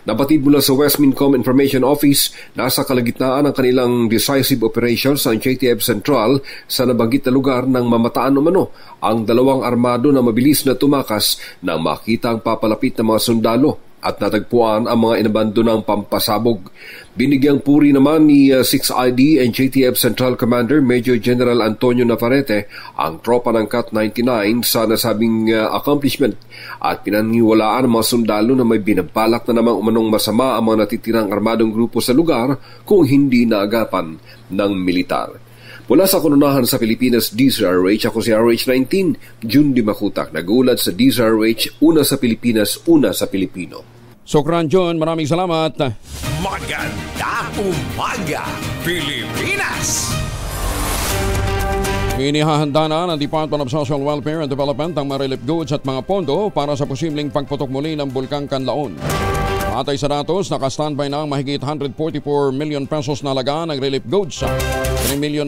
Nabatid mula sa Westmincom Information Office na sa kalagitnaan ng kanilang decisive operations ang JTF Central sa nabanggit na lugar nang mamataan umano ang dalawang armado na mabilis na tumakas nang makita ang papalapit na mga sundalo at natagpuan ang mga inabandonang pampasabog. Binigyang puri naman ni 6ID and JTF Central Commander Major General Antonio Navarrete ang tropa ng CAT 99 sa nasabing accomplishment at pinaniniwalaan ang mga sundalo na may binabalak na namang umanong masama ang mga natitirang armadong grupo sa lugar kung hindi naagapan ng militar. Mula sa Kununahan sa Pilipinas, DZRH, ako si RH19, Jun Di Makutak, nag-uulat sa DZRH, una sa Pilipinas, una sa Pilipino. Sokran, John, maraming salamat. Maganda umaga, Pilipinas! Inihahanda na ng Department of Social Welfare and Development ang mga relief goods at mga pondo para sa posibleng pagputok muli ng Bulkang Kanlaon. Batay sa datos, naka-standby na ang mahigit 144 million pesos na halaga ng relief goods. 3 million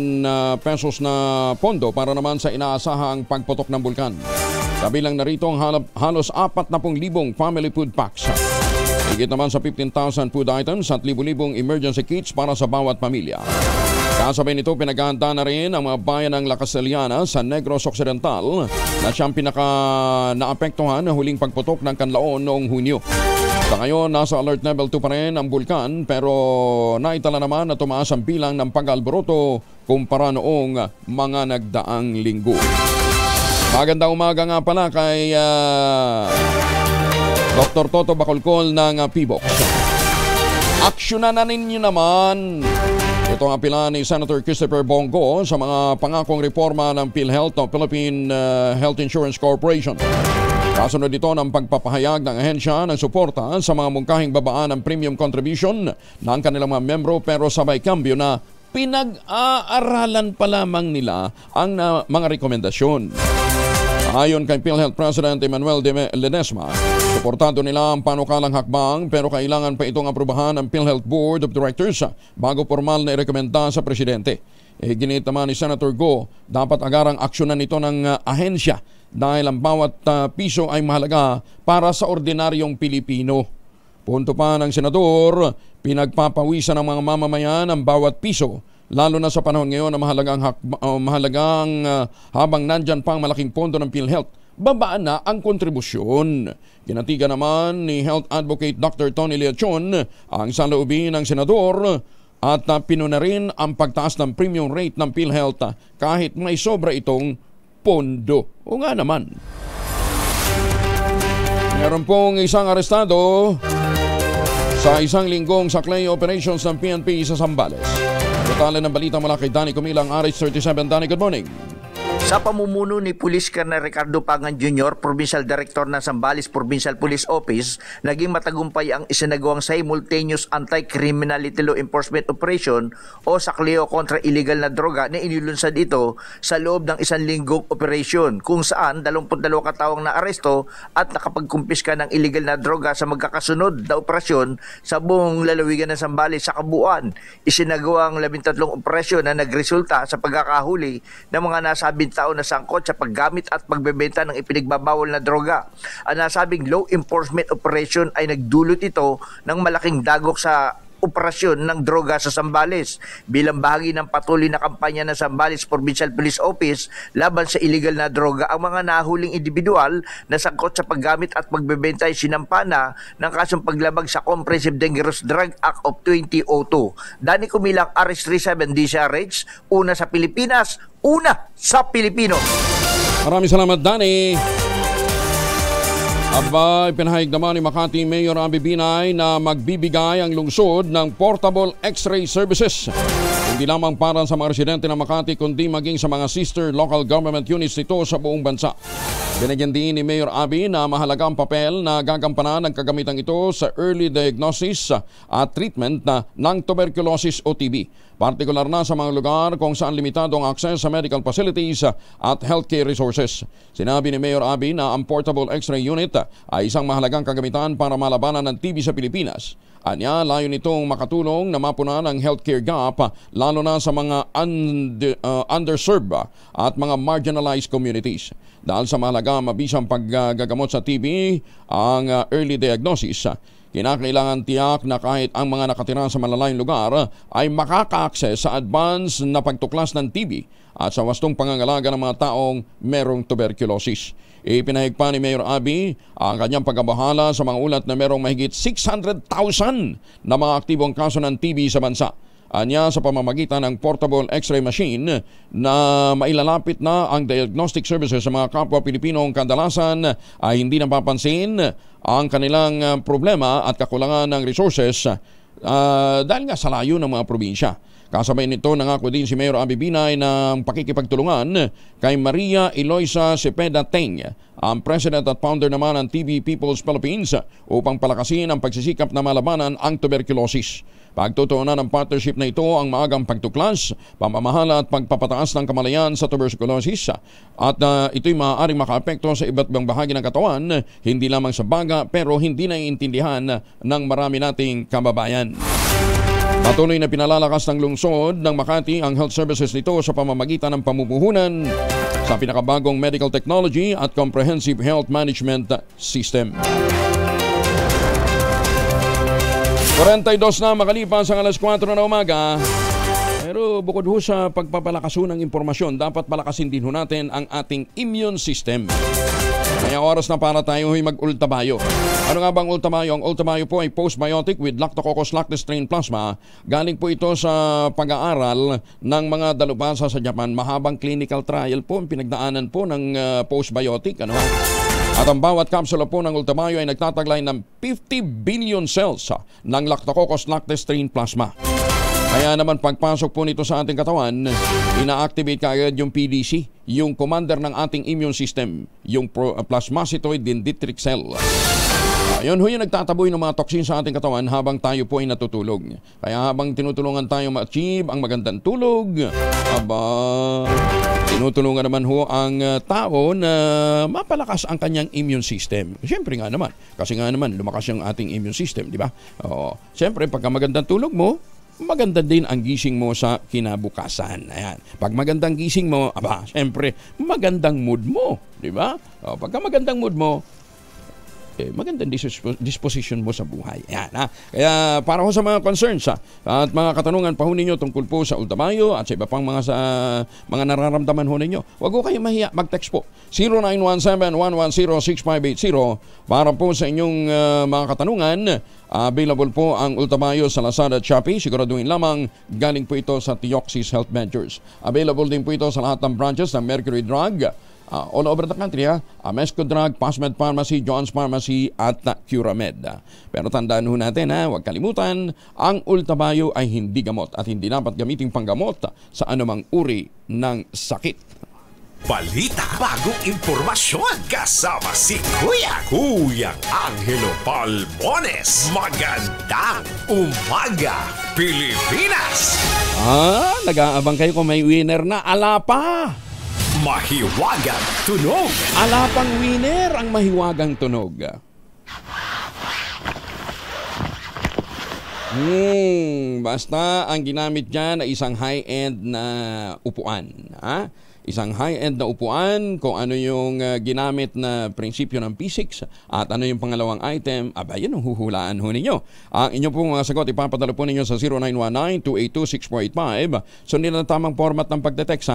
pesos na pondo para naman sa inaasahang pagputok ng bulkan. Kabilang narito ang halos 40,000 family food packs. Higit naman sa 15,000 food items at libu-libong emergency kits para sa bawat pamilya. Kasabay nito, pinaghahanda na rin ang mga bayan ng La Castellana sa Negros Occidental na siyang pinaka-naapektuhan na huling pagputok ng kanlaon noong Hunyo. Sa ngayon, nasa alert level 2 pa rin ang bulkan pero naitala naman na tumaas ang bilang ng pag-alboroto kumpara noong mga nagdaang linggo. Magandang umaga nga pala kay Dr. Toto Bacolcol ng PBOX. Aksyonan na ninyo naman. Ito ang apela ni Senator Christopher Bongo sa mga pangakong reforma ng PhilHealth o Philippine Health Insurance Corporation. Kasunod dito ng pagpapahayag ng ahensya ng suporta sa mga mungkahing babaan ng premium contribution ng kanilang mga membro pero sabay kambyo na pinag-aaralan pa lamang nila ang mga rekomendasyon. Ayon kay PhilHealth President Emmanuel Ledesma, suportado nila ang panukalang hakbang pero kailangan pa itong aprubahan ng PhilHealth Board of Directors bago formal na irekomenda sa Presidente. Ginit naman ni Senator Go, dapat agarang aksyonan ito ng ahensya dahil ang bawat piso ay mahalaga para sa ordinaryong Pilipino. Punto pa ng Senador, pinagpapawisan ng mga mamamayan ang bawat piso, lalo na sa panahon ngayon na mahalagang habang nandyan pang malaking pondo ng PhilHealth, babaan na ang kontribusyon. Kinatigan naman ni Health Advocate Dr. Tony Leachon ang saloobin ng Senador at pinuna rin ang pagtaas ng premium rate ng PhilHealth kahit may sobra itong pondo. O nga naman. Meron pong isang arestado sa isang linggong saklay operations ng PNP sa Zambales. Detalye ng balita mula kay Danny Cumilang, RH37. Danny, good morning. Sa pamumuno ni Police Colonel Ricardo Pangan Jr., Provincial Director ng Zambales Provincial Police Office, naging matagumpay ang isinagawang simultaneous anti-criminality law enforcement operation o sakleo kontra illegal na droga na inilunsad ito sa loob ng isang linggong operation kung saan 22 katawang na aresto at nakapagkumpiska ng illegal na droga sa magkakasunod na operasyon sa buong lalawigan ng Zambales sa kabuuan. Isinagawang 13 operasyon na nagresulta sa pagkakahuli ng mga nasabing tao na sangkot sa paggamit at pagbebenta ng ipinagbabawal na droga. Ang nasabing law enforcement operation ay nagdulot ito ng malaking dagok sa operasyon ng droga sa Zambales bilang bahagi ng patuloy na kampanya ng Zambales Provincial Police Office laban sa illegal na droga. Ang mga nahuling individual na sangkot sa paggamit at pagbebenta ay sinampana ng kasong paglabag sa Comprehensive Dangerous Drug Act of 2002. Danny Cumilang, RH37 DCRH, una sa Pilipinas, una sa Pilipino. Maraming salamat, Danny. Aba, pinahayag naman ni Makati Mayor Abby Binay na magbibigay ang lungsod ng portable X-ray services. Hindi lamang para sa mga residente ng Makati kundi maging sa mga sister local government units nito sa buong bansa. Binigyan din ni Mayor Abby na mahalaga ang papel na gagampanan ng kagamitan ito sa early diagnosis at treatment ng tuberculosis o TB. Partikular na sa mga lugar kung saan limitado ang access sa medical facilities at healthcare resources. Sinabi ni Mayor Abby na ang portable X-ray unit ay isang mahalagang kagamitan para malabanan ng TB sa Pilipinas. Anya, layo nitong makatulong na mapunan ang healthcare gap lalo na sa mga underserved at mga marginalized communities. Dahil sa mahalaga mabisang paggagamot sa TB ang early diagnosis, kinakailangan tiyak na kahit ang mga nakatira sa malalayong lugar ay makaka-access sa advance na pagtuklas ng TB at sa wastong pangangalaga ng mga taong merong tuberculosis. Ipinahig pa ni Mayor Abby ang kanyang pagkabahala sa mga ulat na merong mahigit 600,000 na mga aktibong kaso ng TB sa bansa. Anya, sa pamamagitan ng portable X-ray machine na mailalapit na ang diagnostic services sa mga kapwa Pilipinong kadalasan ay hindi napapansin ang kanilang problema at kakulangan ng resources dahil nga sa layo ng mga probinsya. Kasabay nito, nangako din si Mayor Abby Binay ng pakikipagtulungan kay Maria Eloisa Cepeda Teng, ang President at Founder naman ng TB People's Philippines, upang palakasin ang pagsisikap na malabanan ang tuberculosis. Pagtutuunan ng partnership na ito ang maagang pagtuklas, pamamahala at pagpapataas ng kamalayan sa tuberculosis at ito'y maaaring makaapekto sa iba't ibang bahagi ng katawan, hindi lamang sa baga pero hindi naiintindihan ng marami nating kababayan. Patuloy na pinalalakas ng lungsod ng Makati ang health services nito sa pamamagitan ng pamumuhunan sa pinakabagong medical technology at comprehensive health management system. 42 na makalipas ang alas 4 na umaga. Pero bukod ho sa pagpapalakas ng impormasyon, dapat palakasin din ho natin ang ating immune system. Kaya oras na para tayo mag-ultabayo. Ano nga bang ultabayo? Ang ultabayo po ay postbiotic with Lactococcus lactis strain plasma. Galing po ito sa pag-aaral ng mga dalubhasa sa Japan. Mahabang clinical trial po ang pinagdaanan po ng postbiotic. At ang bawat kapsula po ng ultabayo ay nagtataglay ng 50 billion cells ng Lactococcus lactis strain plasma. Kaya naman pagpasok po nito sa ating katawan, ina-activate kaagad yung PDC, yung commander ng ating immune system, yung plasmacytoid dendritic cell. Yun ho yung nagtataboy ng mga toxin sa ating katawan habang tayo po ay natutulog. Kaya habang tinutulungan tayo ma-achieve ang magandang tulog, tinutulungan naman ho ang tao na mapalakas ang kanyang immune system. Siyempre nga naman, kasi nga naman lumakas yung ating immune system, di ba? Siyempre, pagka magandang tulog mo, maganda din ang gising mo sa kinabukasan. Ayan. Pag magandang gising mo, siyempre, magandang mood mo, di ba? Pagka magandang mood mo, magandang disposition mo sa buhay. Yan, Kaya para ho sa mga concerns at mga katanungan pa ho ninyo tungkol po sa ultabayo at sa iba pang mga nararamdaman ho ninyo, huwag ho kayo mahiya, mag-text po 0917-110-6580 para po sa inyong mga katanungan. Available po ang ultabayo sa Lazada at Shopee. Siguraduhin lamang galing po ito sa Tioxis Health Ventures. Available din po ito sa lahat ng branches ng Mercury Drug all over the country, Amesco Drug, Pasmed Pharmacy, John's Pharmacy at Curamed. Pero tandaan ho natin, huwag kalimutan, ang ultabayo ay hindi gamot at hindi dapat gamiting panggamot sa anumang uri ng sakit. Balita, bagong impormasyon, kasama si Kuya Angelo Palmones. Magandang umaga, Pilipinas! Nag-aabang kayo kung may winner na. Ala pa! Mahiwagang tunog. Ala pang winner ang mahiwagang tunog. Basta ang ginamit dyan ay isang high-end na upuan. Isang high-end na upuan, kung ano yung ginamit na prinsipyo ng physics at ano yung pangalawang item, yan ang huhulaan ho ninyo. Ang inyong pong mga sagot, ipapadala po ninyo sa 0919-282-6485. Sundin na tamang format ng pagdetext,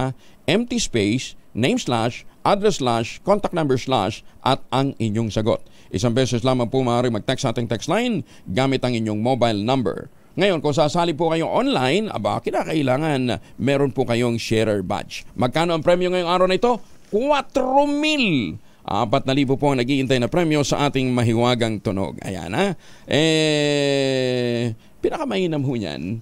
empty space, name / address / contact number / at ang inyong sagot. Isang beses lamang po maaari mag-text sa ating text line gamit ang inyong mobile number. Ngayon, kung sasali po kayong online, kinakailangan meron po kayong sharer badge. Magkano ang premyo ngayong araw na ito? 4,000! 4,000 po ang nag-iintay na premyo sa ating mahiwagang tunog. Ayan, pinakamainam ho yan,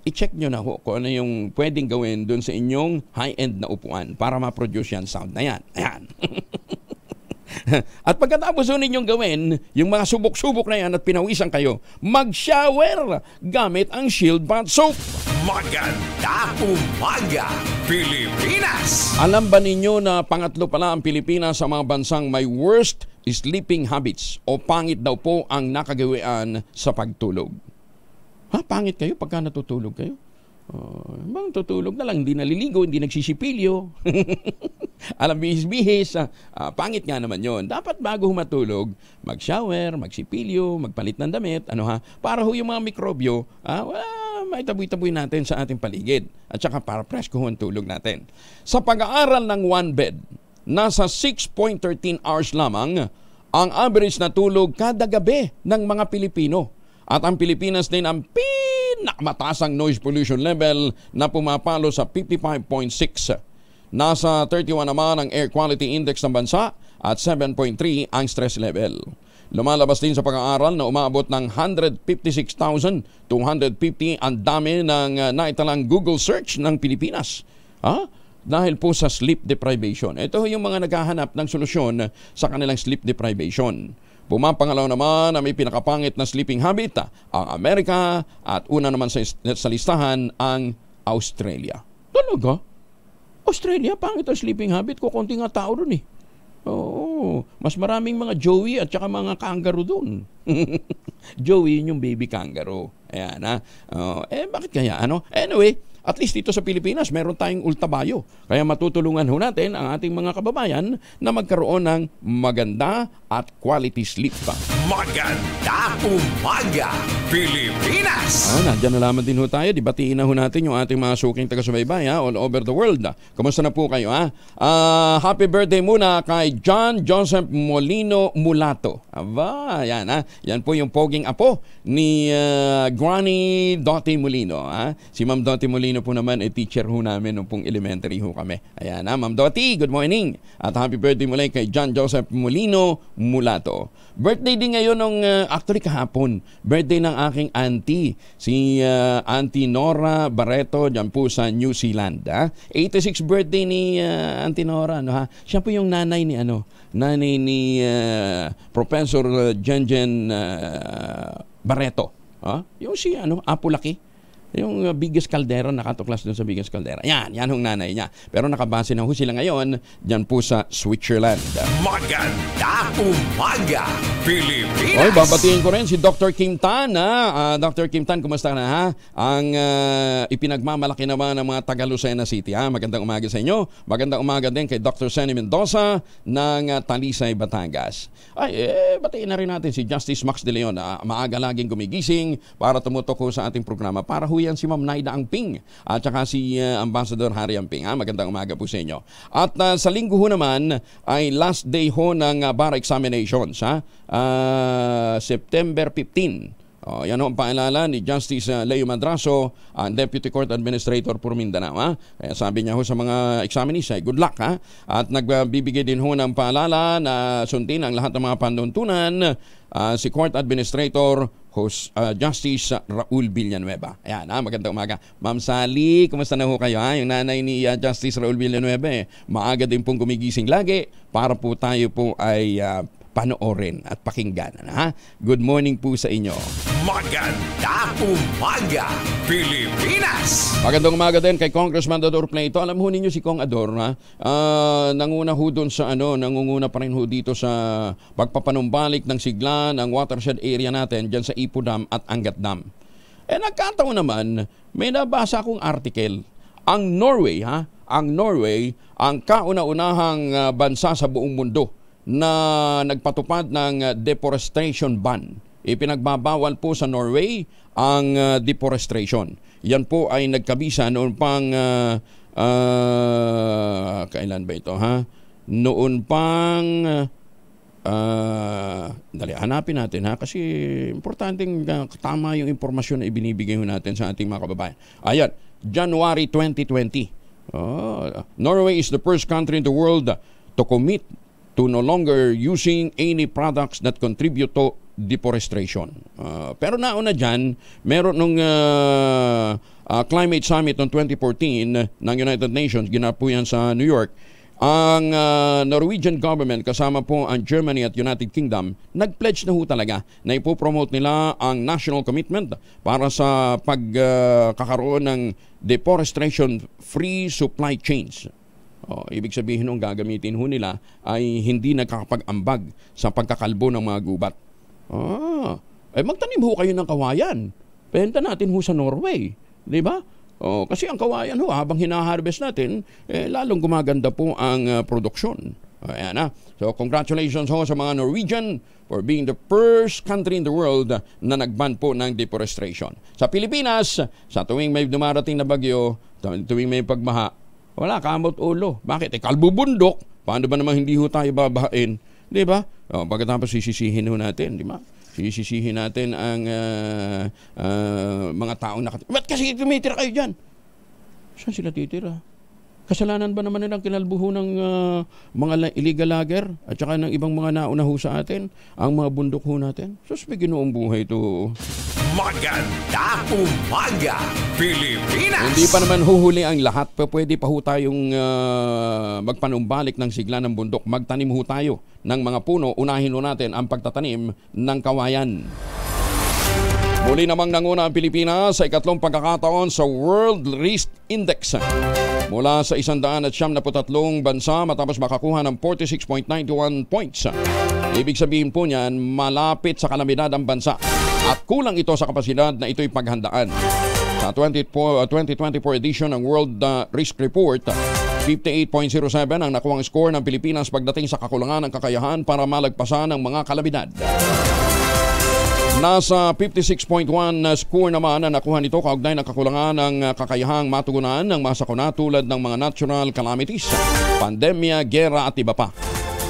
i-check nyo na ho kung ano yung pwedeng gawin dun sa inyong high-end na upuan para ma-produce yan sound na yan. Ayan. At pagkatapos ninyong gawin yung mga subok-subok na yan at pinawisan kayo, mag-shower gamit ang Shield Bath Soap. Magandang umaga, Pilipinas! Alam ba ninyo na pangatlo pala ang Pilipinas sa mga bansang may worst sleeping habits o pangit daw po ang nakagawian sa pagtulog? Pangit kayo pagka natutulog kayo? Bang tutulog na lang, hindi naliligo, hindi nagsisipilyo. Alam, bihis-bihis. Pangit nga naman yon. Dapat bago matulog, mag-shower, magsipilyo, magpalit ng damit, para ho yung mga mikrobyo, may taboy-taboy natin sa ating paligid. At saka para presko ang tulog natin. Sa pag-aaral ng one bed, nasa 6.13 hours lamang ang average na tulog kada gabi ng mga Pilipino. At ang Pilipinas din ang pinakamataasang noise pollution level na pumapalo sa 55.6. Nasa 31 naman ang air quality index ng bansa at 7.3 ang stress level. Lumalabas din sa pag-aaral na umaabot ng 156,250 ang dami ng naitalang Google search ng Pilipinas. Dahil po sa sleep deprivation. Ito yung mga naghahanap ng solusyon sa kanilang sleep deprivation. Pumapangalaw naman na may pinakapangit na sleeping habit ang Amerika at una naman sa listahan ang Australia. Talaga? Australia, pangit ang sleeping habit ko. Konti nga tao doon eh. Oo, mas maraming mga joey at saka mga kangaroo doon. Joey yung baby kangaroo. Ayan ha. Bakit kaya ano? Anyway, at least dito sa Pilipinas, meron tayong ultabayo. Kaya matutulungan ho natin ang ating mga kababayan na magkaroon ng maganda at quality sleep. Maganda umaga, Pilipinas! Nandiyan na lamang din ho tayo. Dibatiin na ho natin yung ating mga suking taga-subaybay all over the world. Kamusta na po kayo? Happy birthday muna kay John Joseph Molino Mulato. Aba, yan Yan po yung poging apo ni Granny Dottie Molino. Si Ma'am Dottie Molino po naman ay teacher ho namin nung pong elementary ho kami. Ayan Ma'am Dottie, good morning. At happy birthday muli kay John Joseph Molino Mulato. Birthday din ngayon nung actually kahapon. Birthday ng aking auntie, si Auntie Nora Barreto dyan po sa New Zealand. 86 birthday ni Auntie Nora. Siya po yung nanay ni nanay ni Professor Jenjen Barreto. Yung si Apo Laki. Yung biggest caldera, nakatuklas doon sa biggest caldera. Yan hong nanay niya. Pero nakabase na ho sila ngayon dyan po sa Switzerland. Maganda umaga, Pilipinas! Babatiin ko rin si Dr. Kim Tan. Dr. Kim Tan, kumusta na Ang ipinagmamalaki naman ng mga taga Lucena City. Magandang umaga sa inyo. Magandang umaga din kay Dr. Senny Mendoza ng Talisay, Batangas. Batiin na rin natin si Justice Max De Leon. Maaga laging gumigising para tumutok sa ating programa. Para yan si Ma'am Naida Angping at saka si Ambassador Harry Angping. Magandang umaga po sa inyo. At sa linggo ho naman ay last day ho ng bar examinations. September 15. Yan ang paalala ni Justice Leo Madraso, ang Deputy Court Administrator for Mindanao. Kaya sabi niya ho sa mga examinees, good luck. At nagbibigay din ho ng paalala na sundin ang lahat ng mga panuntunan si Court Administrator Justice Raul Villanueva. Ayan, magandang umaga. Ma'am Sally, kumusta na ho kayo? Yung nanay ni Justice Raul Villanueva, maaga din pong gumigising lagi para po tayo po ay panoorin at pakinggan. Good morning po sa inyo. Maganda umaga, Pilipinas! Magandang umaga din kay Congressman Ador Plato. Alam ho ninyo si Kong Ador, nanguna ho doon sa nangunguna pa rin ho dito sa pagpapanumbalik ng sigla ng watershed area natin dyan sa Ipo Dam at Angat Dam. Nagkataon naman, may nabasa akong article. Ang Norway, ang kauna-unahang bansa sa buong mundo na nagpatupad ng deforestation ban. Ipinagbabawal po sa Norway ang deforestation. Yan po ay nagkabisa noon pang kailan ba ito Noon pang hanapin natin kasi importanteng tama yung impormasyon na ibinibigay natin sa ating mga kababayan. Ayan, January 2020. Norway is the first country in the world to commit to no longer using any products that contribute to deforestation. Pero nauna dyan, meron nung Climate Summit noong 2014 ng United Nations, ginapo yan sa New York, ang Norwegian government kasama po ang Germany at United Kingdom, nag-pledge na ho talaga na ipopromote nila ang national commitment para sa pagkakaroon ng deforestation-free supply chains. Ibig sabihin nung gagamitin ho nila ay hindi nagkakapag-ambag sa pagkakalbo ng mga gubat. Magtanim ho kayo ng kawayan. Benta natin ho sa Norway. Diba? Kasi ang kawayan ho, habang hinaharvest natin, lalong gumaganda po ang produksyon. Ayan. So congratulations ho sa mga Norwegian for being the first country in the world na nagban po ng deforestation. Sa Pilipinas, sa tuwing may dumarating na bagyo, tuwing may pagbaha, wala, kamot ulo. Bakit? Kalbubundok. Paano ba naman hindi ho tayo babahain? Di ba? Pagkatapos sisisihin ho natin, di ba? Sisisihin natin ang mga taong ba't kasi tumitira kayo dyan? Saan sila titira? Kasalanan ba naman nilang kinalbuho ng mga illegal logger at saka ng ibang mga nauna ho sa atin, ang mga bundok ho natin? Sus, may ginoong buhay to. Maganda umaga, Pilipinas! Hindi pa naman huhuli ang lahat. Pwede pa ho tayong magpanumbalik ng sigla ng bundok. Magtanim ho tayo ng mga puno. Unahin ho natin ang pagtatanim ng kawayan. Muli namang nanguna ang Pilipinas sa ikatlong pagkakataon sa World Risk Index. Mula sa 173 bansa matapos makakuha ng 46.91 points. Ibig sabihin po niyan, malapit sa kalamidad ang bansa. At kulang ito sa kapasidad na ito'y paghandaan. Sa 2024 edition ng World Risk Report, 58.07 ang nakuhang score ng Pilipinas pagdating sa kakulangan ng kakayahan para malagpasan ang mga kalamidad. Nasa 56.1 score naman ang nakuha nito kaugnay ng kakulangan ng kakayahang matugunan ng mga sakuna tulad ng mga natural calamities, pandemya, gera at iba pa.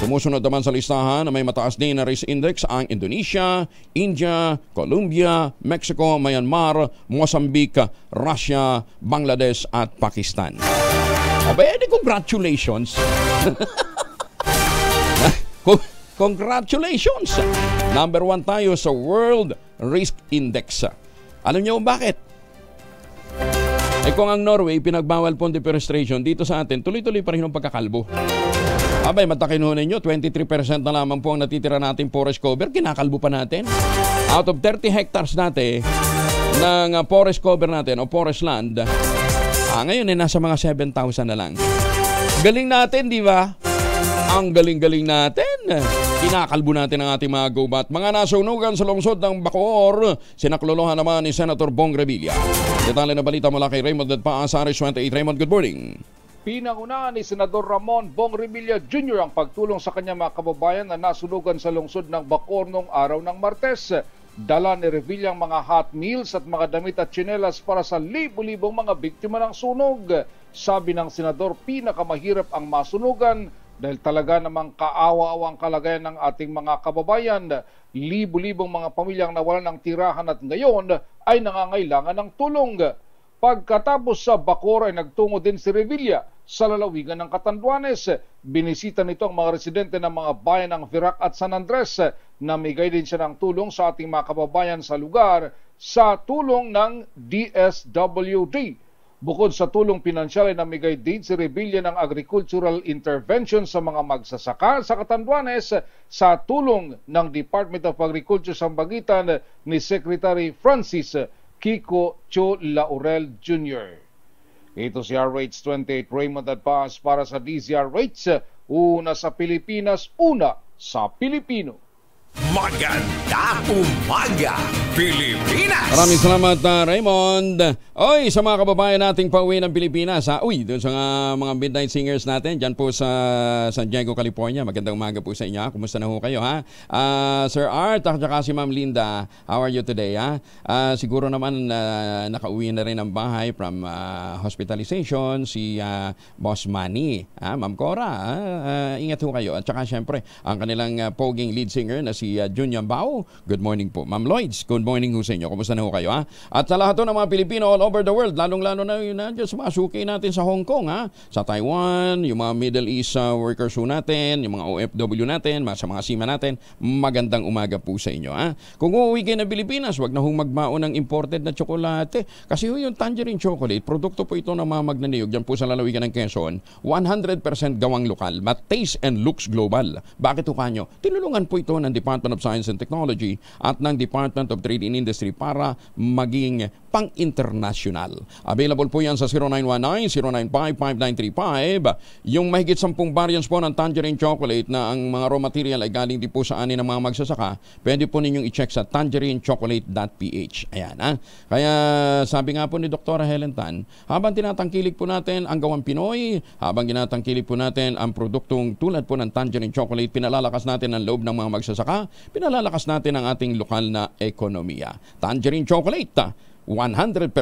Sumusunod naman sa listahan na may mataas din na risk index ang Indonesia, India, Colombia, Mexico, Myanmar, Mozambique, Russia, Bangladesh at Pakistan. Abay, congratulations! Congratulations! Number 1 tayo sa World Risk Index. Alam niyo bakit? Kung ang Norway pinagbawal po ang deforestation, dito sa atin tuloy-tuloy pa rin ang pagkakalbo. Abay, matakin ho ninyo, 23% na lamang po ang natitira natin forest cover, kinakalbo pa natin. Out of 30 hectares natin ng forest cover natin o forest land, ngayon nasa mga 7,000 na lang. Galing natin, di ba? Ang galing-galing natin. Kinakalbo natin ang ating mga gubat. Mga nasunugan sa lungsod ng Bacoor, sinaklolohan naman ni Senator Bong Revilla. Detalye na balita mula kay Raymond Ledpa, Asares 28. Raymond, good morning. Pinangunahan ni Senador Ramon Bong Revilla Jr. ang pagtulong sa kanyang mga kababayan na nasunugan sa lungsod ng Bacoor noong araw ng Martes. Dala ni Revilla ang mga hot meals at mga damit at tsinelas para sa libo-libong mga biktima ng sunog. Sabi ng senador, pinakamahirap ang masunugan dahil talaga namang kaawa-awang kalagayan ng ating mga kababayan. Libo-libong mga pamilyang nawalan ng tirahan at ngayon ay nangangailangan ng tulong. Pagkatapos sa Bacoor ay nagtungo din si Revilla sa lalawigan ng Catanduanes. Binisita nito ang mga residente ng mga bayan ng Virac at San Andres. Namigay din siya ng tulong sa ating mga kababayan sa lugar sa tulong ng DSWD. Bukod sa tulong pinansyal ay namigay din si Revilla ng agricultural intervention sa mga magsasaka sa Catanduanes sa tulong ng Department of Agriculture sa pagitan ni Secretary Francis Kiko Cho Laurel Jr. Ito si RH28 Raymond Adpas para sa DZRH. Una sa Pilipinas, una sa Pilipino. Maganda umaga, Pilipinas! Maraming salamat, Raymond. Oy, sa mga kababayan nating pauwi ng Pilipinas, uy, doon sa mga midnight singers natin, dyan po sa San Diego, California. Magandang umaga po sa inyo. Kumusta na ho kayo, ha? Sir Art, at saka si Ma'am Linda, how are you today, ha? Siguro naman nakauwi na rin ang bahay from hospitalization, si Boss Manny, Ma'am Cora, ingat ho kayo. At saka syempre, ang kanilang poging lead singer na si Junior Bao. Good morning po. Ma'am Lloyds, good morning ho sa inyo. Kumusta na ho kayo, ha? At sa lahat ng mga Pilipino all over the world, lalong-lalo na yun sa mga suki natin sa Hong Kong, ha? Sa Taiwan, yung mga Middle East workers ho natin, yung mga OFW natin, sa mga sima natin, magandang umaga po sa inyo, ha? Kung uuwi kayo ng Pilipinas, wag na hong magbaon ng imported na tsokolate. Kasi yung tangerine chocolate, produkto po ito ng mga magnaniyog dyan po sa lalawigan ng Quezon, 100% gawang lokal, but taste and looks global. Bakit ho kanyo? Tinulungan po ito ng Department of Science and Technology at ng Department of Trade and Industry para maging pang-international. Available po yan sa 0919-095-5935. Yung mahigit 10 variants po ng tangerine chocolate na ang mga raw material ay galing din po sa ani ng mga magsasaka, pwede po ninyong i-check sa tangerinechocolate.ph. Ayan, ha? Kaya sabi nga po ni Dr. Helen Tan, habang tinatangkilik po natin ang gawang Pinoy, habang tinatangkilik po natin ang produktong tulad po ng tangerine chocolate, pinalalakas natin ang loob ng mga magsasaka, pinalalakas natin ang ating lokal na ekonomiya. Tangerine chocolate, 100%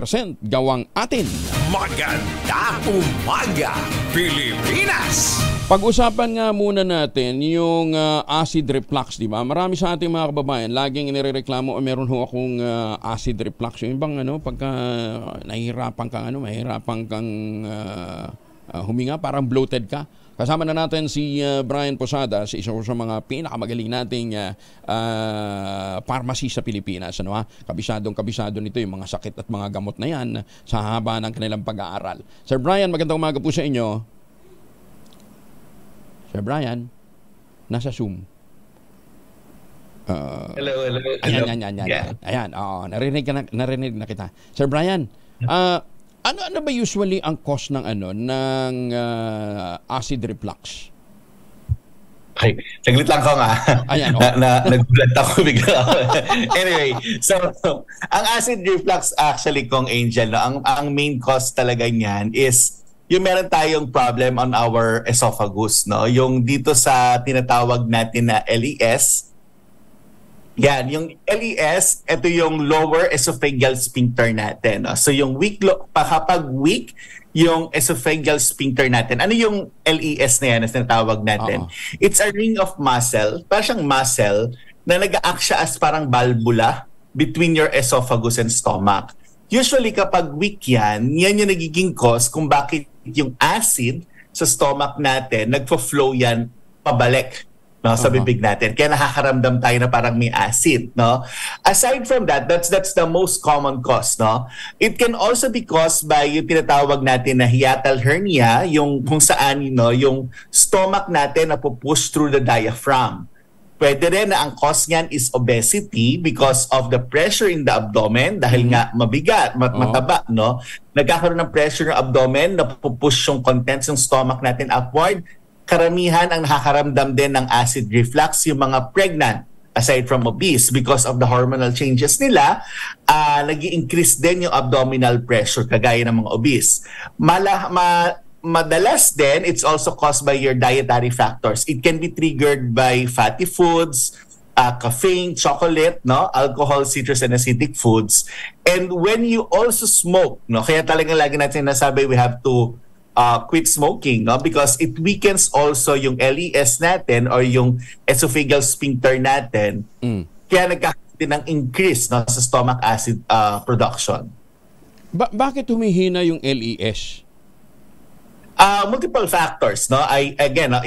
gawang atin. Maganda umaga, Pilipinas! Pag-usapan nga muna natin yung acid reflux, di ba? Marami sa ating mga kababayan laging inireklamo, meron ho akong acid reflux. Yung bang pagka mahirapan kang huminga, parang bloated ka. Kasama na natin si Brian Posada, isa sa mga pinakamagaling nating pharmacy sa Pilipinas. Ano, ha? Kabisado nito yung mga sakit at mga gamot na yan sa haba ng kanilang pag-aaral. Sir Brian, magandang umaga po sa inyo. Sir Brian, nasa Zoom. Hello. Ayan. Yeah. Ayan, narinig na kita. Sir Brian, ano ba usually ang cause ng acid reflux? Okay, saglit lang ko nga. Ayan, okay. Nagulat ako bigla. Anyway, so ang acid reflux actually, Kong Angel, no, ang main cause talaga niyan is yung meron tayong problem on our esophagus, no? Yung dito sa tinatawag natin na LES. Yan, yung LES, ito yung lower esophageal sphincter natin. No? So yung kapag weak yung esophageal sphincter natin, ano yung LES na yan na tinatawag natin? It's a ring of muscle, parang siyang muscle na nag-act siya as parang valvula between your esophagus and stomach. Usually kapag weak yan yung nagiging cause kung bakit yung acid sa stomach natin, nagpo-flow yan pabalik, no, sa bibig natin. Kaya nakakaramdam tayo na parang may acid, no? Aside from that, that's the most common cause, no? It can also be caused by yung tinatawag natin na hiatal hernia, yung kung saan, yung stomach natin na pupush through the diaphragm. Pwede rin na ang cause niyan is obesity because of the pressure in the abdomen dahil nga mabigat, mataba, no? Nagkakaroon ng pressure ng abdomen, napupush yung contents ng stomach natin upward. Karamihan ang nakakaramdam din ng acid reflux yung mga pregnant, aside from obese, because of the hormonal changes nila, nag-i-increase din yung abdominal pressure kagaya ng mga obese. Madalas din, it's also caused by your dietary factors. It can be triggered by fatty foods, caffeine, chocolate, no, alcohol, citrus, and acidic foods. And when you also smoke, no, kaya talagang lagi natin nasabi we have to quit smoking, no, because it weakens also yung LES natin or yung esophageal sphincter natin. Kaya nagkakaroon din ng increase, no, sa stomach acid production. Bakit humihina yung LES? Multiple factors, no.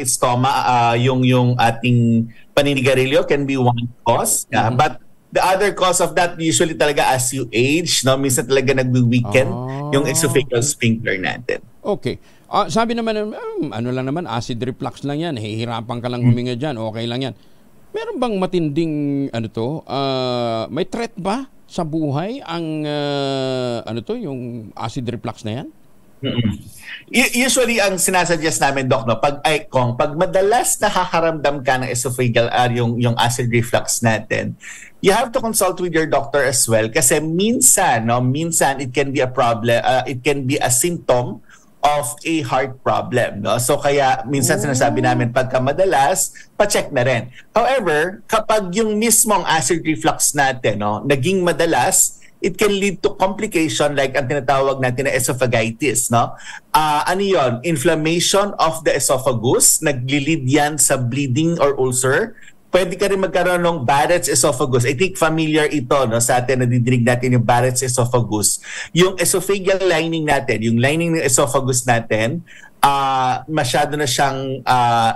It's stomach, yung ating paninigarilyo can be one cause, but the other cause of that usually talaga as you age, no, minsan talaga nagwi-weaken yung esophageal sphincter natin. Okay. Sabi naman, ano lang naman, acid reflux lang yan, hihirapan ka lang huminga dyan, okay lang yan. Meron bang matinding, may threat ba sa buhay ang, yung acid reflux na yan? Usually, ang sinasuggest namin, Doc, no, pag madalas nakakaramdam ka ng esophageal, yung acid reflux natin, you have to consult with your doctor as well kasi minsan it can be a problem, it can be a symptom of a heart problem, no? So kaya minsan sinasabi namin pagka madalas, pa-check na rin. However, kapag yung mismong acid reflux natin, no, naging madalas, it can lead to complication like ang tinatawag natin na esophagitis, no? Ano yun? Inflammation of the esophagus, nagli-lead yan sa bleeding or ulcer. Pwede ka rin magkaroon ng Barrett's esophagus. I think familiar ito, no, sa atin, nadidinig natin yung Barrett's esophagus. Yung esophageal lining natin, yung lining ng esophagus natin, masyado na siyang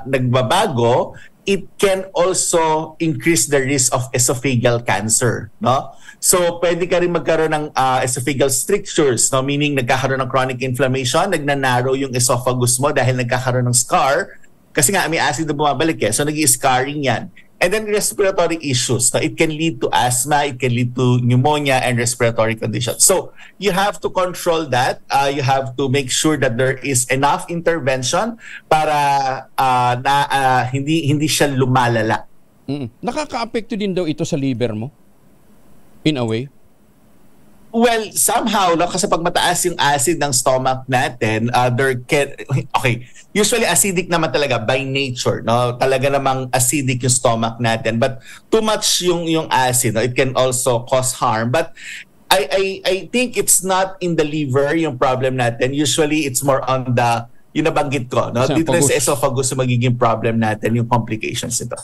nagbabago. It can also increase the risk of esophageal cancer, no? So, pwede ka rin magkaroon ng esophageal strictures, no? Meaning nagkakaroon ng chronic inflammation, nagnanarrow yung esophagus mo dahil nagkakaroon ng scar. Kasi nga, may acid na bumabalik so nag-i-scarring yan. And then respiratory issues. No? It can lead to asthma, it can lead to pneumonia and respiratory conditions. So, you have to control that. You have to make sure that there is enough intervention para hindi siya lumalala. Nakaka-apekto din daw ito sa liver mo? In a way? Well, somehow, no, kasi pag mataas yung acid ng stomach natin, usually acidic naman talaga by nature, no? Talaga namang acidic yung stomach natin. But too much yung acid, no? It can also cause harm. But I think it's not in the liver yung problem natin. Usually, it's more on yung nabanggit ko, no? Dito sa esophagus magiging problem natin, yung complications ito.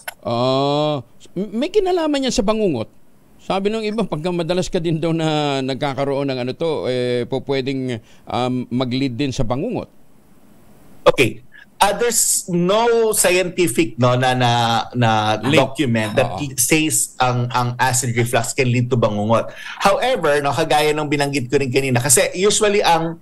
May kinalaman yan sa bangungot? Sabi nung iba, pagka madalas ka din daw na nagkakaroon ng pwedeng mag-lead din sa bangungot. Okay. There's no scientific na document that says ang acid reflux can lead to bangungot. However, kagaya ng binanggit ko rin kanina, kasi usually ang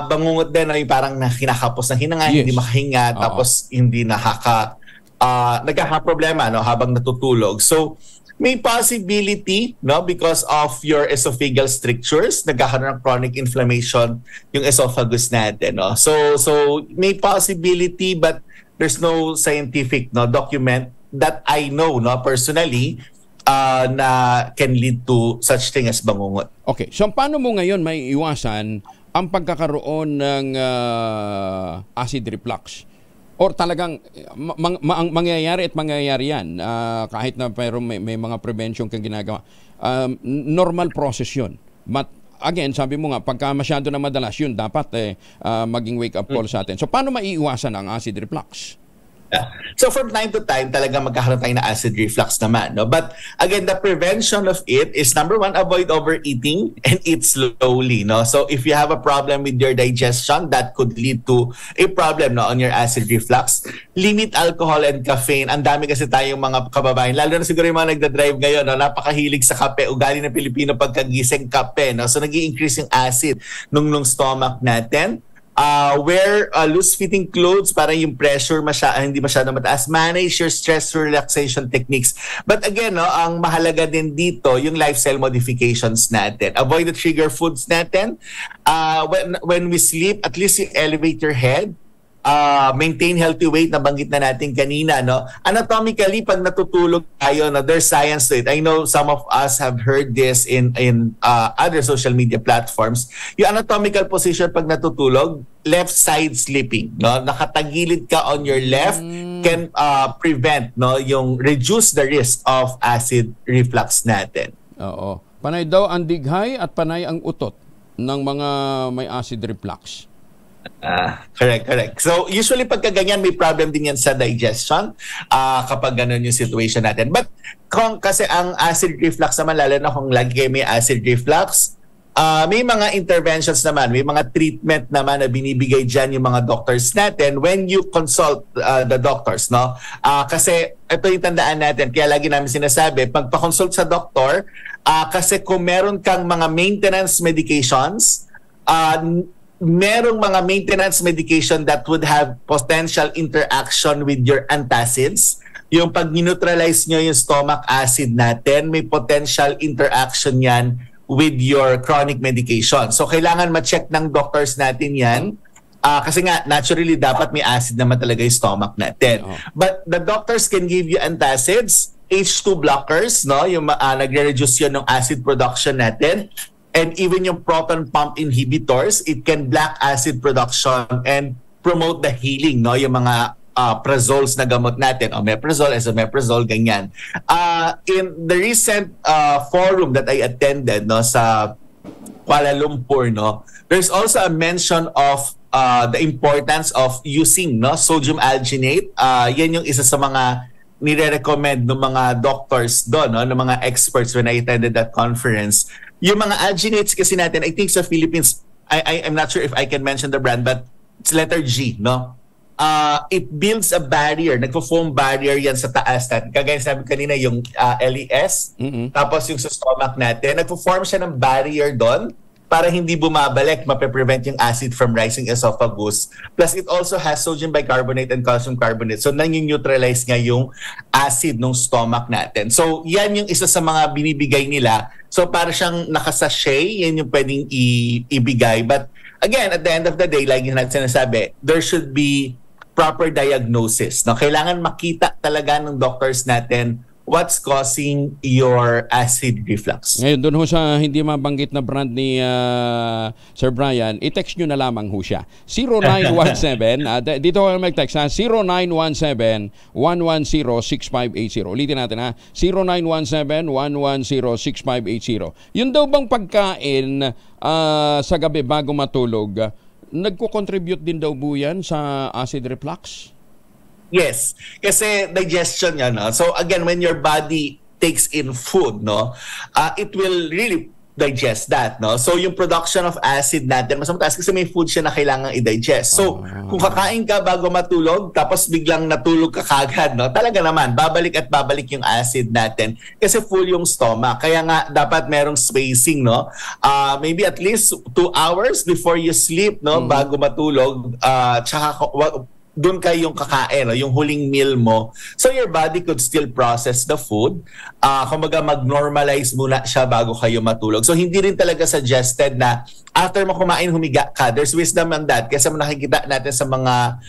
bangungot din ay parang kinakapos ng hinanga, hindi makahinga, tapos hindi nagkakaproblema habang natutulog. So may possibility because of your esophageal strictures, nagkakaroon ng chronic inflammation yung esophagus natin. So may possibility, but there's no scientific document that I know personally na can lead to such thing as bangungot. Okay, so paano mo ngayon may iwasan ang pagkakaroon ng acid reflux? Or talagang mangyayari yan kahit na pero may mga prevention kang ginagawa. Normal process yun. But again, sabi mo nga, pagka masyado na madalas yun, dapat maging wake-up call sa atin. So paano maiiwasan ang acid reflux? So from time to time, talaga magkakaroon tayo na acid reflux naman. But again, the prevention of it is number one, avoid overeating and eat slowly. So if you have a problem with your digestion, that could lead to a problem on your acid reflux. Limit alcohol and caffeine. Ang dami kasi tayong mga kababayan, lalo na siguro yung mga nagdadrive ngayon, napakahilig sa kape. Ugali ng Pilipino pagkagising kape. So nag-i-increase yung acid nung stomach natin. Wear loose-fitting clothes para yung pressure hindi masyado mataas. Manage your stress relaxation techniques. But again, ang mahalaga din dito, yung lifestyle modifications natin. Avoid the trigger foods natin. When we sleep, at least you elevate your head. Maintain healthy weight, nabanggit na natin kanina. Anatomically, pag natutulog tayo, there's science to it. I know some of us have heard this in other social media platforms. Yung anatomical position pag natutulog, left side sleeping. Nakatagilid ka on your left can prevent, yung reduce the risk of acid reflux natin. Oo. Panay daw ang dighay at panay ang utot ng mga may acid reflux. Correct. So usually pagka ganyan, may problem din yan sa digestion kapag ganun yung situation natin. But kasi ang acid reflux naman, lalo na kung lagi may acid reflux, may mga interventions naman, may mga treatment naman na binibigay dyan yung mga doctors natin when you consult the doctors. Kasi ito yung tandaan natin, kaya lagi namin sinasabi, pagpa-consult sa doctor, kasi kung meron kang mga maintenance medications, merong mga maintenance medication that would have potential interaction with your antacids. Yung pag neutralize nyo yung stomach acid natin, may potential interaction yan with your chronic medication. So kailangan ma-check ng doctors natin yan. Kasi nga, naturally, dapat may acid naman talaga yung stomach natin. But the doctors can give you antacids, H2 blockers, yung nagre-reduce yun ng acid production natin. And even yung proton pump inhibitors, it can block acid production and promote the healing, yung mga prazoles na gamot natin, omeprazole, esomeprazole, ganyan. In the recent forum that I attended sa Kuala Lumpur, there's also a mention of the importance of using sodium alginate. Yan yung isa sa mga nire-recommend ng mga doctors doon, ng mga experts when I attended that conference. Yung mga alginates kasi natin, I think sa Philippines, I'm not sure if I can mention the brand, but it's letter G, it builds a barrier, nagfo-foam barrier yan sa taas natin. Kagaya sabi kanina, yung LES, tapos yung sa stomach natin, nagfo-form siya ng barrier doon para hindi bumabalik, mape-prevent yung acid from rising esophagus. Plus, it also has sodium bicarbonate and calcium carbonate. So, nang-neutralize nga yung acid ng stomach natin. So, yan yung isa sa mga binibigay nila. So, para siyang nakasashay, yan yung pwedeng ibigay. But, again, at the end of the day, like yung sinasabi, there should be proper diagnosis. Kailangan makita talaga ng doctors natin what's causing your acid reflux. Ngayon, doon ho sa hindi mabanggit na brand ni Sir Brian, i-text nyo na lamang ho siya. 0917, dito ko mag-text ha, 0917-110-6580. Ulitin natin ha, 0917-110-6580. Yun daw bang pagkain sa gabi bago matulog, nagko-contribute din daw po yan sa acid reflux? Yes, kasi digestion yan. So again, when your body takes in food, it will really, digest that, no? So yung production of acid natin mas mataas kasi may food siya na kailangan i-digest. So kung kakain ka bago matulog tapos biglang natulog ka kagad, no? Talaga naman babalik at babalik yung acid natin kasi full yung stomach. Kaya nga dapat merong spacing, no? Maybe at least 2 hours before you sleep, no? Bago matulog, tsaka doon kayong kakain, no? Yung huling meal mo. So your body could still process the food. Kumbaga mag-normalize muna siya bago kayo matulog. So hindi rin talaga suggested na after mo kumain, humiga ka. There's wisdom on that. Kasi nakikita natin sa mga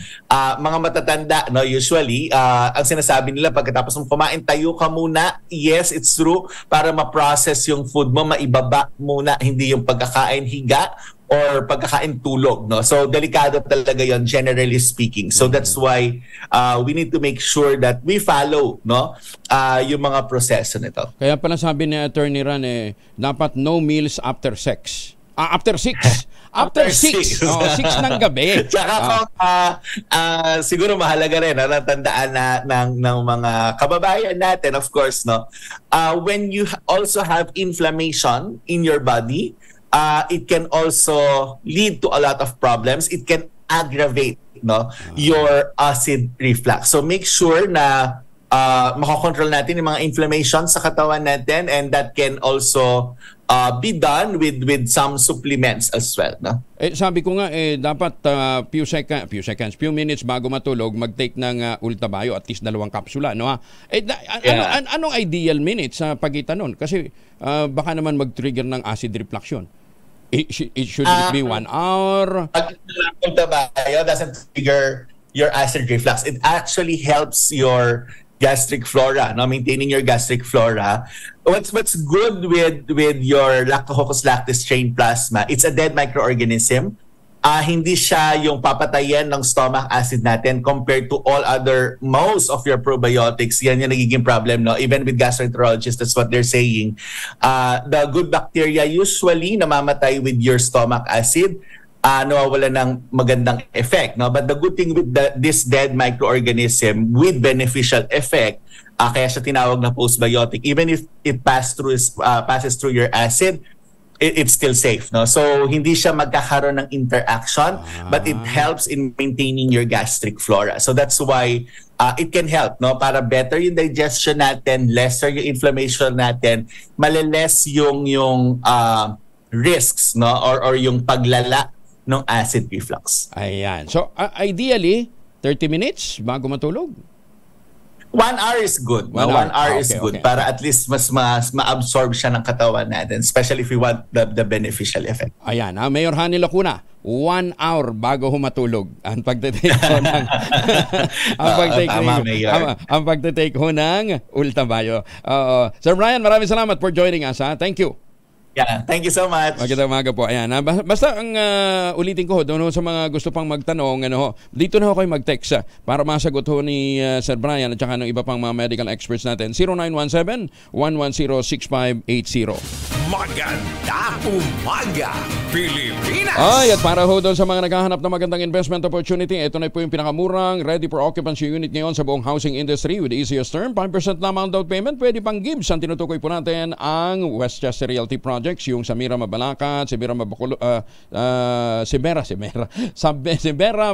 matatanda, no? Usually, ang sinasabi nila pagkatapos mo kumain, tayo ka muna. Yes, it's true. Para ma-process yung food mo, maibaba muna. Hindi yung pagkakain higa or pagkakain tulog, no? So delikado talaga yon, generally speaking. So that's why we need to make sure that we follow, no, yung mga proseso nito. Kaya pala sabi ni Attorney Ran, dapat no meals after sex. After 6. After 6. 6 ng gabi. Tsaka kung siguro mahalaga rin natandaan ng mga kababayan natin, of course, no, when you also have inflammation in your body, it can also lead to a lot of problems. It can aggravate, no, your acid reflux. So make sure na makakontrol natin yung mga inflammation sa katawan natin, and that can also be done with some supplements as well, no? Sabi ko nga dapat few minutes bago matulog mag-take ng Ultabio, at least 2 kapsula, no? Anong ideal minutes sa pagitan nun? Kasi baka naman mag-trigger ng acid reflux yun. It should be 1 hour. Ultabio doesn't trigger your acid reflux. It actually helps your gastric flora, no, maintaining your gastric flora. What's good with your Lactococcus lactis strain plasma, it's a dead microorganism. Hindi siya yung papatayan ng stomach acid natin compared to most of your probiotics. Yan yung nagiging problem, no? Even with gastroenterologists, that's what they're saying. The good bacteria usually namamatay with your stomach acid. Nawawala ng magandang effect, no? But the good thing with this dead microorganism with beneficial effect, kaya siya tinawag na postbiotic. Even if it passes through your acid, it's still safe, no? So hindi siya magkakaroon ng interaction, but it helps in maintaining your gastric flora. So that's why it can help, no, para better yung digestion natin, lesser yung inflammation natin, maliless yung risks, no, or yung paglala ng acid reflux. Ayan. So ideally 30 minutes bago matulog. 1 hour is good. 1 hour is good para at least mas ma-absorb siya ng katawan natin, especially if we want the beneficial effect. Ayan, Mayor Hani Lacuna, 1 hour bago humatulog ang pagtitake ho ng ang pagtitake ho ng Ultabio. Sir Brian, maraming salamat for joining us. Thank you. Yeah, thank you so much. Magandang umaga po. Ayan, basta ang ulitin ko doon sa mga gusto pang magtanong, dito na ho kayo mag-text para masagot ho ni Sir Brian at saka ng iba pang mga medical experts natin. 0917-110-6580. Magandang umaga, Pilipinas! At para ho doon sa mga naghahanap ng magandang investment opportunity, ito na po yung pinakamurang ready for occupancy unit ngayon sa buong housing industry with easiest term, 5% lamang down payment, pwede pang Gibbs. Ang tinutukoy po natin ang Westchester Realty Projects, yung Samira Mabalacat, Sibera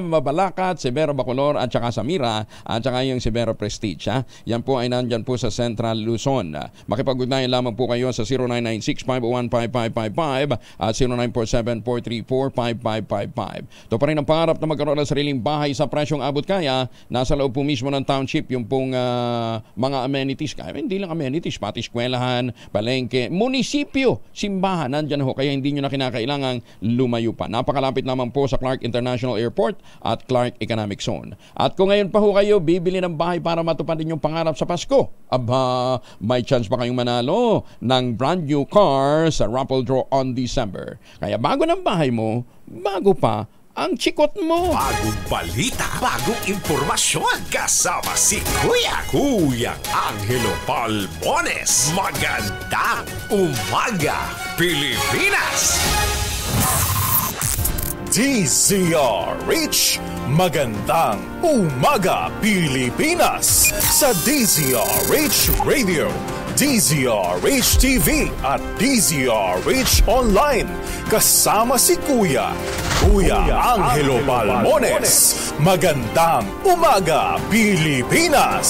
Mabalacat, Sibera Bacolor at saka Samira at saka yung Sibera Prestige. Yan po ay nandyan po sa Central Luzon. Makipag-ugnayan lamang po kayo sa 0996-501-5555 at 0947-434-5555. Ito pa rin ang pangarap na magkaroon ng sariling bahay sa presyong abot kaya. Nasa loob po mismo ng township yung pong mga amenities. Kaya hindi lang amenities, pati eskwelahan, palengke, munisipyo, simbahan, nandyan ho. Kaya hindi nyo na kinakailangang lumayo pa. Napakalapit naman po sa Clark International Airport at Clark Economic Zone. At kung ngayon pa ho kayo bibili ng bahay para matupad din yung pangarap sa Pasko, may chance pa kayong manalo ng brand new car sa raffle draw on December. Kaya bago ng bahay mo, bago pa ang chikot mo. Bagong balita, bagong impormasyon, kasama si Kuya Angelo Palmones. Magandang umaga, Pilipinas! DZRH, magandang umaga, Pilipinas! Sa DZRH Radio, DZRH TV at DZRH Online. Kasama si Kuya Angelo Palmones. Magandang umaga, Pilipinas!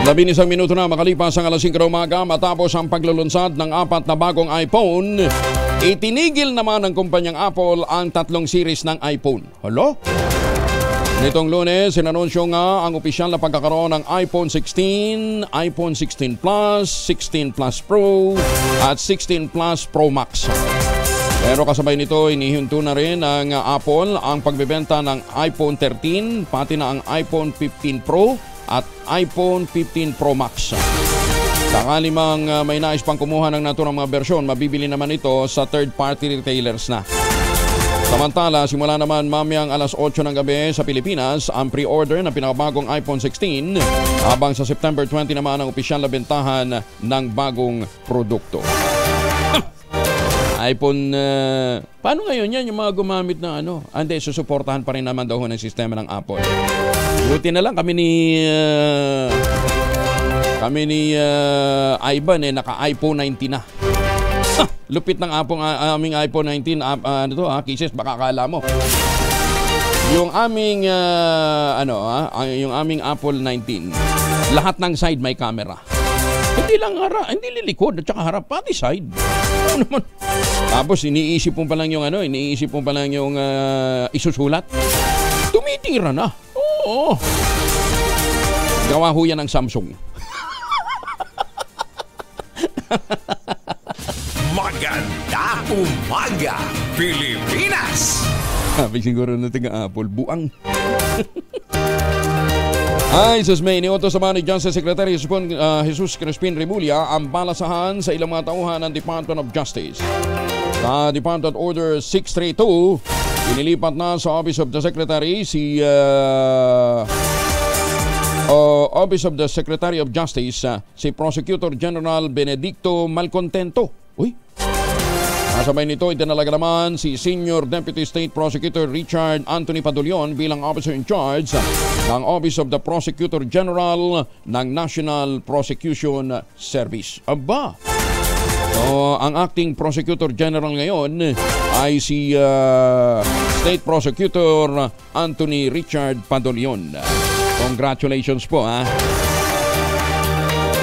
11 minuto na makalipas ang alas 5 na umaga matapos ang paglulunsad ng 4 na bagong iPhone, itinigil naman ng kumpanyang Apple ang 3 series ng iPhone. Hello? Nitong Lunes, sinanunsyo nga ang opisyal na pagkakaroon ng iPhone 16, iPhone 16 Plus, 16 Plus Pro at 16 Plus Pro Max. Pero kasabay nito, inihinto na rin ng Apple ang pagbebenta ng iPhone 13, pati na ang iPhone 15 Pro at iPhone 15 Pro Max. Sakali mang may nais pang kumuha ng naturang mga bersyon, mabibili naman ito sa third-party retailers na. Samantala, simula naman mamayang alas 8 ng gabi sa Pilipinas ang pre-order ng pinakabagong iPhone 16 habang sa September 20 naman ang opisyal na bentahan ng bagong produkto. iPhone, paano ngayon yan yung mga gumamit na Hindi, susuportahan pa rin naman daw ng sistema ng Apple. Buti na lang kami ni Ivan naka-iPhone 19 na. Lupit ng aming iPhone 19 kisses, baka akala mo. Yung aming yung aming Apple 19, lahat ng side may camera. Hindi lang hindi lilikod at saka harap, pati side. Ano naman? Tapos iniisip mo pa lang yung isusulat. Tumitira na. Oo. Gawa ho yan ng Samsung. Magandang umaga, Pilipinas! Sabi siguro natin ang Apple, buang. Ay, May, iniutos naman ni Justice Secretary Jesus Crispin Remulla ang balasahan sa ilang mga tauhan ng Department of Justice. Sa Department Order 632, inilipat na sa Office of the Secretary Office of the Secretary of Justice si Prosecutor General Benedicto Malcontento. Kasabay nito, itinalaga naman si Senior Deputy State Prosecutor Richard Anthony Padulyon bilang Officer in Charge ng Office of the Prosecutor General ng National Prosecution Service. Aba! So, ang acting Prosecutor General ngayon ay si State Prosecutor Anthony Richard Padulyon. Congratulations po, ha?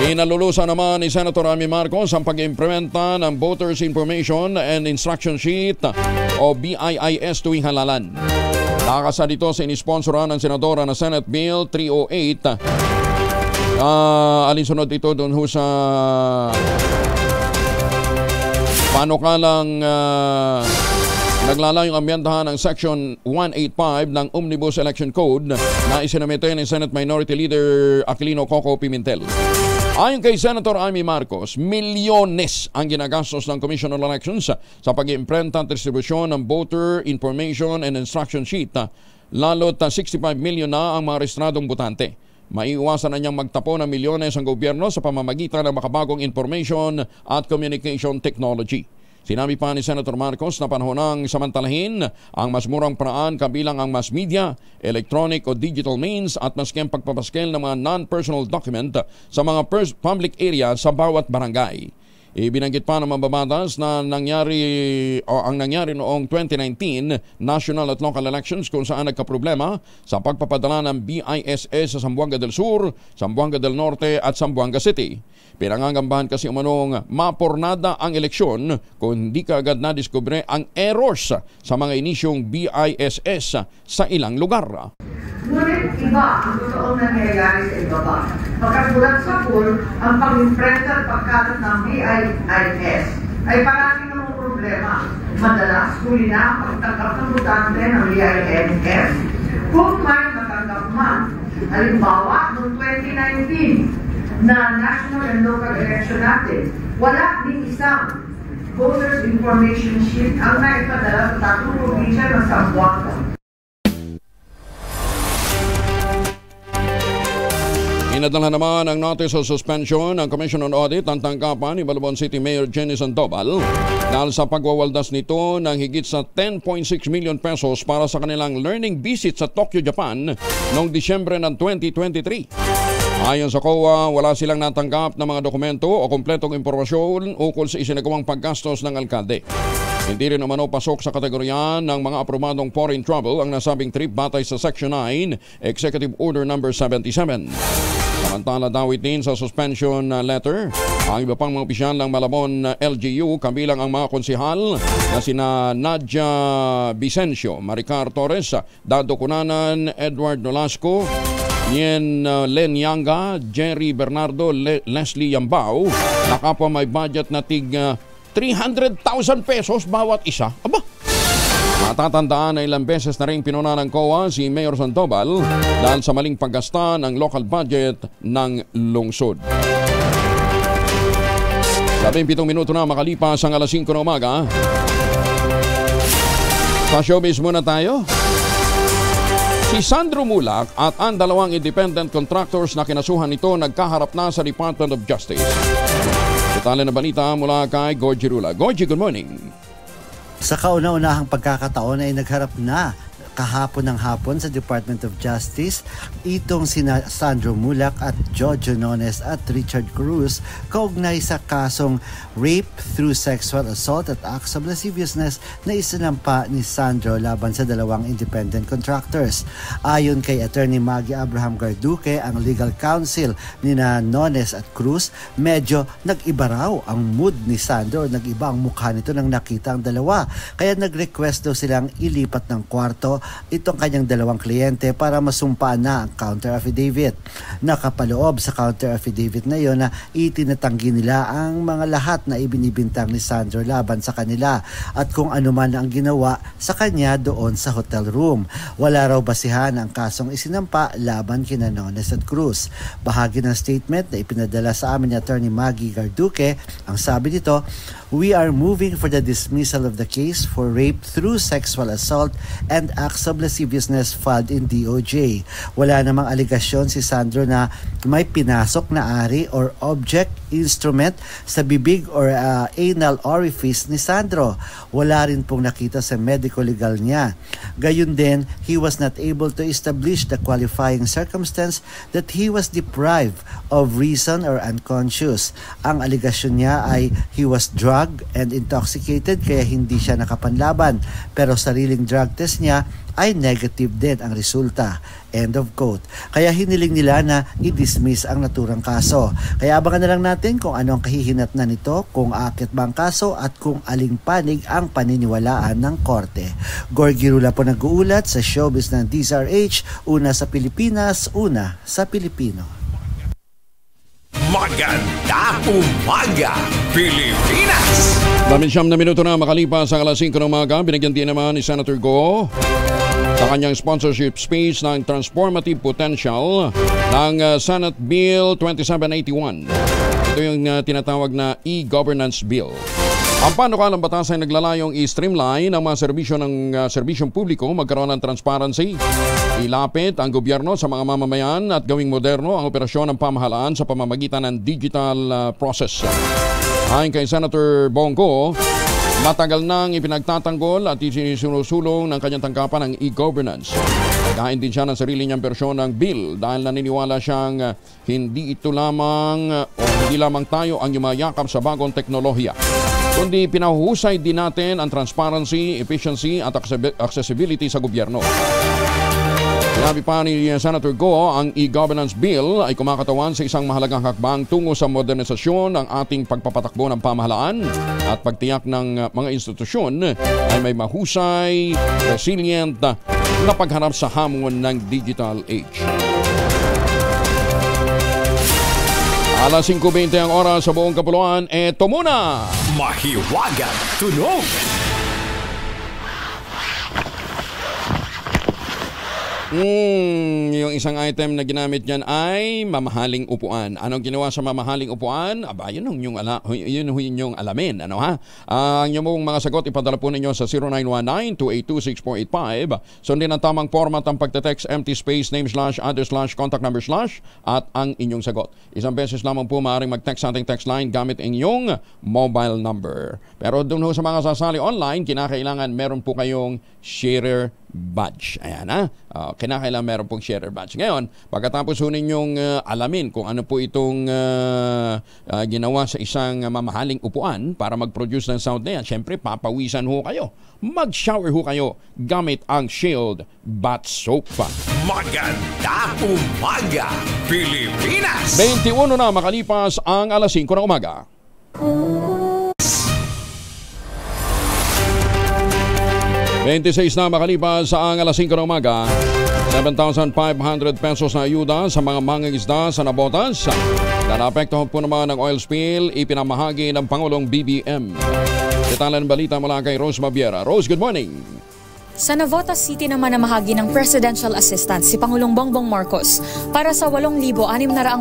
Inalulusan naman ni Senator Amy Marcos ang pag-implementa ng Voters Information and Instruction Sheet o BIIS tuwing halalan. Nakasa dito sa inisponsoran ng Senadora na Senate Bill 308. Alinsunod ito doon ho sa panukalang naglalayong ambientahan ng Section 185 ng Omnibus Election Code na isinamite ni Senate Minority Leader Aquilino Coco Pimentel. Ayon kay Senator Amy Marcos, milyones ang ginagastos ng Commission on Elections sa pag-imprenta at distribusyon ng Voter Information and Instruction Sheet. Lalo't 65 million na ang mga rehistradong botante. Maiiwasan na niyang magtapo ng milyones ang gobyerno sa pamamagitan ng makabagong information at communication technology. Sinabi pa ni Senator Marcos na panahon ng samantalahin ang mas murang paraan kabilang ang mass media, electronic o digital means at maski ang pagpapaskel ng mga non-personal document sa mga public area sa bawat barangay. Ibinanggit pa ng mambabatas na ang nangyari noong 2019 national at local elections kung saan nagkaproblema sa pagpapadala ng BISS sa Zamboanga del Sur, Zamboanga del Norte at Zamboanga City. Pinangangambahan kasi umanong mapornada ang eleksyon kung hindi ka agad nadiskubre ang errors sa mga inisyong BISS sa ilang lugar. Ngunit iba ang totoong nangyayari sa ibaba. Pagkagulat sa pool, ang pag-imprenta at pagkalat ng BISS ay parang ng problema. Madalas, huli na ang pagtanggap ng butante ng BISS kung may matanggap man. Halimbawa, noong 2019, na national and local election natin, wala din isang voters information sheet ang naipadala sa 3 probinsya ng Zamboanga. Inadala naman ang notice of suspension ng Commission on Audit ang tanggapan ni Malabon City Mayor Jenny Sandoval dahil sa pagwawaldas nito ng higit sa 10.6 million pesos para sa kanilang learning visit sa Tokyo, Japan noong Disyembre ng 2023. Ayon sa COA, wala silang natanggap na mga dokumento o kumpletong impormasyon ukol sa isinagawang paggastos ng alkalde. Hindi rin umano pasok sa kategorya ng mga aprobadong foreign travel ang nasabing trip batay sa Section 9, Executive Order No. 77. Samantala dawit din sa suspension letter ang iba pang mga opisyal ng Malabon LGU kabilang ang mga konsihal na sina Nadia Vicencio, Maricar Torres, Dado Cunanan, Edward Nolasco, Yen Len Yanga, Jerry Bernardo, Leslie Yambao, na kapwa may budget na tig 300,000 pesos bawat isa. Aba! Matatandaan na ilang beses na rin pinuna ng COA si Mayor Sandoval dahil sa maling paggasta ng local budget ng lungsod. 17 minuto na makalipas ang alas 5 ng umaga. Sa showbiz muna tayo. Si Sandro Mulak at ang dalawang independent contractors na kinasuhan nito nagkaharap na sa Department of Justice. Detalye na balita mula kay Gorgie Rula. Gorgie, good morning. Sa kauna-unahang pagkakataon ay nagharap na kahapon ng hapon sa Department of Justice itong sina Sandro Mulak at Jojo Nones at Richard Cruz kaugnay sa kasong rape through sexual assault at acts of lasciviousness na isinampa ni Sandro laban sa dalawang independent contractors. Ayon kay Attorney Maggie Abraham Garduque, ang legal counsel ni Nones at Cruz, medyo nag-iba raw ang mood ni Sandro, nag-iba ang mukha nito nang nakita ang dalawa. Kaya nag-request daw silang ilipat ng kwarto itong kanyang dalawang kliyente para masumpaan na ang counter affidavit. Nakapaloob sa counter affidavit na yon na itinatanggi nila ang mga lahat na ibinibintang ni Sandro laban sa kanila at kung ano man ang ginawa sa kanya doon sa hotel room. Wala raw basihan ang kasong isinampa laban kina Nones at Cruz. Bahagi ng statement na ipinadala sa amin ni Attorney Maggie Garduque, ang sabi nito, "We are moving for the dismissal of the case for rape through sexual assault and acts of lasciviousness filed in DOJ. Wala namang aligasyon si Sandro na may pinasok na ari or object, instrument sa bibig or anal orifice ni Sandro. Wala rin pong nakita sa medical legal niya. Gayun din, he was not able to establish the qualifying circumstance that he was deprived of reason or unconscious. Ang aligasyon niya ay he was drugged and intoxicated kaya hindi siya nakapanlaban. Pero sariling drug test niya ay negative din ang resulta." End of quote. Kaya hiniling nila na i-dismiss ang naturang kaso. Kaya abangan na lang natin kung ano ang kahihinatnan nito, kung aakit ba ang kaso at kung aling panig ang paniniwalaan ng korte. Gorgie Rula po nag-uulat sa showbiz ng DZRH, una sa Pilipinas, una sa Pilipino. Maganda umaga, Pilipinas! 19 na minuto na makalipas ang alas 5 ng umaga. Binigyan din naman ni Senator Go sa kanyang sponsorship speech ng transformative potential ng Senate Bill 2781. Ito yung tinatawag na e-governance bill. Ang panukalang batas ay naglalayong i-streamline ang mga serbisyo ng serbisyong publiko, magkaroon ng transparency, ilapit ang gobyerno sa mga mamamayan at gawing moderno ang operasyon ng pamahalaan sa pamamagitan ng digital process. Ayon kay Senator Bongo, matagal nang ipinagtatanggol at isinusulong ng kanyang tanggapan ng e-governance. Naghain din siya ng sarili niyang bersyon ng bill dahil naniniwala siyang hindi lamang tayo ang yumayakap sa bagong teknolohiya, kundi pinahuhusay din natin ang transparency, efficiency at accessibility sa gobyerno. Sinabi pa ni Senator Go, ang e-governance bill ay kumakatawan sa isang mahalagang hakbang tungo sa modernisasyon ng ating pagpapatakbo ng pamahalaan at pagtiyak ng mga institusyon ay may mahusay, resilient na pagharap sa hamon ng digital age. Alas 5:20 ang oras sa buong kapuluan. Eto muna! Mahiwagang tunog! Yung isang item na ginamit niyan ay mamahaling upuan. Anong ginawa sa mamahaling upuan? Aba, yun yung alamin. Ano ha? Ang inyong mga sagot ipadala po ninyo sa 0919-282-6485. Sundin ang tamang format ang pagte-text empty space name / address / contact number / at ang inyong sagot. Isang beses lamang po maaaring mag-text sa ating text line gamit inyong mobile number. Pero doon sa mga sasali online, kinakailangan meron po kayong sharer badge. Ayan ha. Kinakailangan meron pong sharer badge. Ngayon, pagkatapos ho ninyong alamin kung ano po itong ginawa sa isang mamahaling upuan para mag-produce ng sound na yan, syempre papawisan ho kayo. Mag-shower ho kayo gamit ang Shield Bath Soap. Maganda umaga, Pilipinas! 21 na makalipas ang alas 5 ng umaga. $26 na makalipas sa alas 5 ng umaga. 7,500 pesos na ayuda sa mga mangingisda sa Navotas. Naapektuhan po naman ng oil spill, ipinamahagi ng Pangulong BBM. Detalan balita mula kay Rose Mabiera. Rose, good morning. Sa Navotas City naman namahagi ng Presidential Assistance si Pangulong Bongbong Marcos para sa 8,600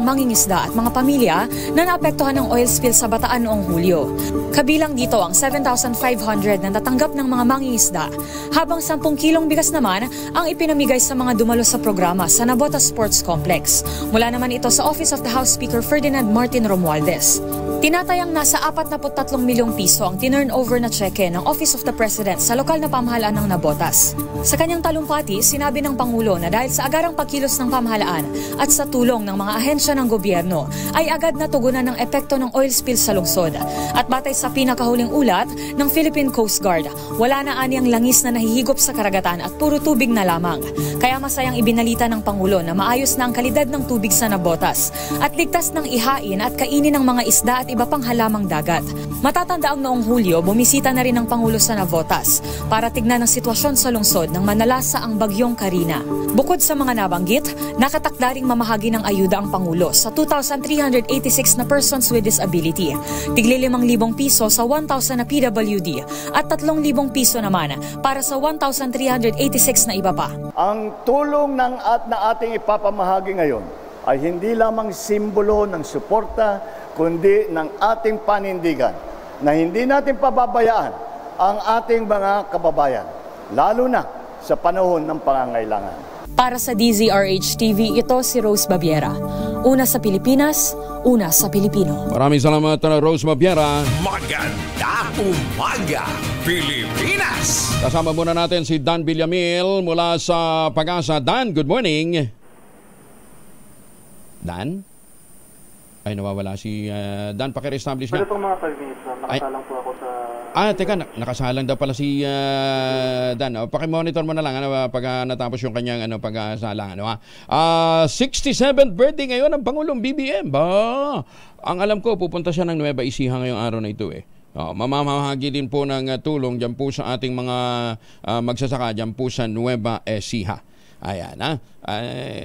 mangingisda at mga pamilya na naapektuhan ng oil spill sa Bataan noong Hulyo. Kabilang dito ang 7,500 na natanggap ng mga mangingisda, habang 10 kilong bigas naman ang ipinamigay sa mga dumalo sa programa sa Navotas Sports Complex. Mula naman ito sa Office of the House Speaker Ferdinand Martin Romualdez. Tinatayang nasa 43 milyong piso ang tinurnover na tseke ng Office of the President sa lokal na pamahalaan ng Navotas. Sa kanyang talumpati, sinabi ng Pangulo na dahil sa agarang pagkilos ng pamahalaan at sa tulong ng mga ahensya ng gobyerno, ay agad natugunan ng epekto ng oil spill sa lungsod. At batay sa pinakahuling ulat ng Philippine Coast Guard, wala na aniyang langis na nahihigop sa karagatan at puro tubig na lamang. Kaya masayang ibinalita ng Pangulo na maayos na ang kalidad ng tubig sa Navotas at ligtas ng ihain at kainin ng mga isda at iba pang halamang dagat. Matatanda ang noong Hulyo, bumisita na rin ng Pangulo sa Navotas para tignan ang sitwasyon sa lungsod nang manalasa ang bagyong Karina. Bukod sa mga nabanggit, nakatakda ring mamahagi ng ayuda ang Pangulo sa 2,386 na persons with disability, tigli 5,000 piso sa 1,000 na PWD at 3,000 piso naman para sa 1,386 na iba pa. Ang tulong na ating ipapamahagi ngayon ay hindi lamang simbolo ng suporta, kundi ng ating panindigan na hindi natin pababayaan ang ating mga kababayan, lalo na sa panahon ng pangangailangan. Para sa DZRH TV, ito si Rose Babiera. Una sa Pilipinas, una sa Pilipino. Maraming salamat na Rose Babiera. Maganda umaga, Pilipinas! Kasama muna natin si Dan Villamil mula sa Pag-asa. Dan, good morning. Dan? Ay, nawawala si Dan. Paki-reestablish nga. Pwede pong mga 5 minutes na nakasalang po ako sa... Teka, nakasalang daw pala si Dan. Paki-monitor mo na lang pag natapos yung kanyang pag-salang. 67th birthday ngayon ng Pangulong BBM. Ang alam ko, pupunta siya ng Nueva Ecija ngayong araw na ito mamamahagi din po ng tulong dyan po sa ating mga magsasaka dyan po sa Nueva Ecija. Ayan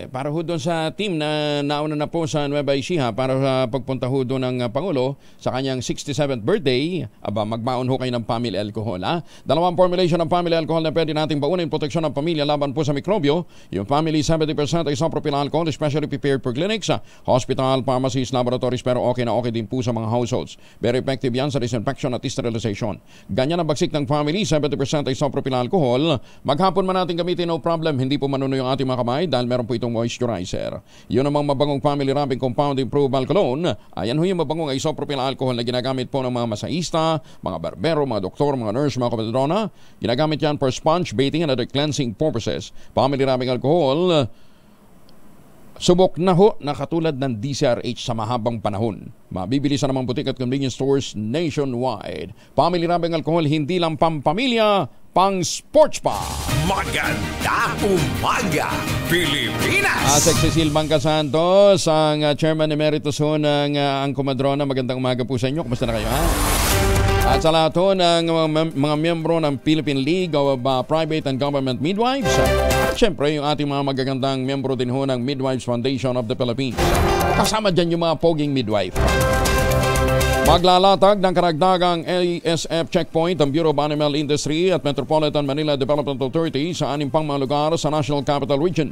para ho doon sa team na nauna na po sa Nueva Ecija para sa pagpunta ho doon ng Pangulo sa kanyang 67th birthday, magbaon ho kayo ng family alcohol. Dalawang formulation ng family alcohol na pwede nating baunin proteksyon ng pamilya laban po sa mikrobyo. Yung family 70% isopropyl alcohol, especially prepared for clinics, hospital, pharmacies, laboratories, pero okay na okay din po sa mga households. Very effective yan sa disinfection at sterilization. Ganyan ang bagsik ng family 70% isopropyl alcohol. Maghapon man natin gamitin, no problem, hindi po manuno yung ating mga kamay dahil meron po itong moisturizer. Yun namang mabangong family wrapping compound improved alcohol. Ayan ho yung mabangong isopropyl alcohol na ginagamit po ng mga masahista, mga barbero, mga doktor, mga nurse, mga kapatidrona. Ginagamit yan for sponge baiting and other cleansing purposes. Family wrapping alcohol, subok na ho na katulad ng DZRH sa mahabang panahon. Mabibili sa namang butik at convenience stores nationwide. Family wrapping alcohol, hindi lang pampamilya, pang sports pa. Maganda umaga, Pilipinas! Asek Cecil Bangka Santos, ang Chairman Emeritus ho ng Angko Madrona. Magandang umaga po sa inyo. Kumusta na kayo, At sa lahat ho ng mga miyembro ng Philippine League of Private and Government Midwives. At syempre, yung ating mga magagandang miyembro din ho ng Midwives Foundation of the Philippines. Kasama dyan yung mga poging midwife. Maglalatag ng karagdagang ASF checkpoint ang Bureau of Animal Industry at Metropolitan Manila Development Authority sa 6 pang mga lugar sa National Capital Region.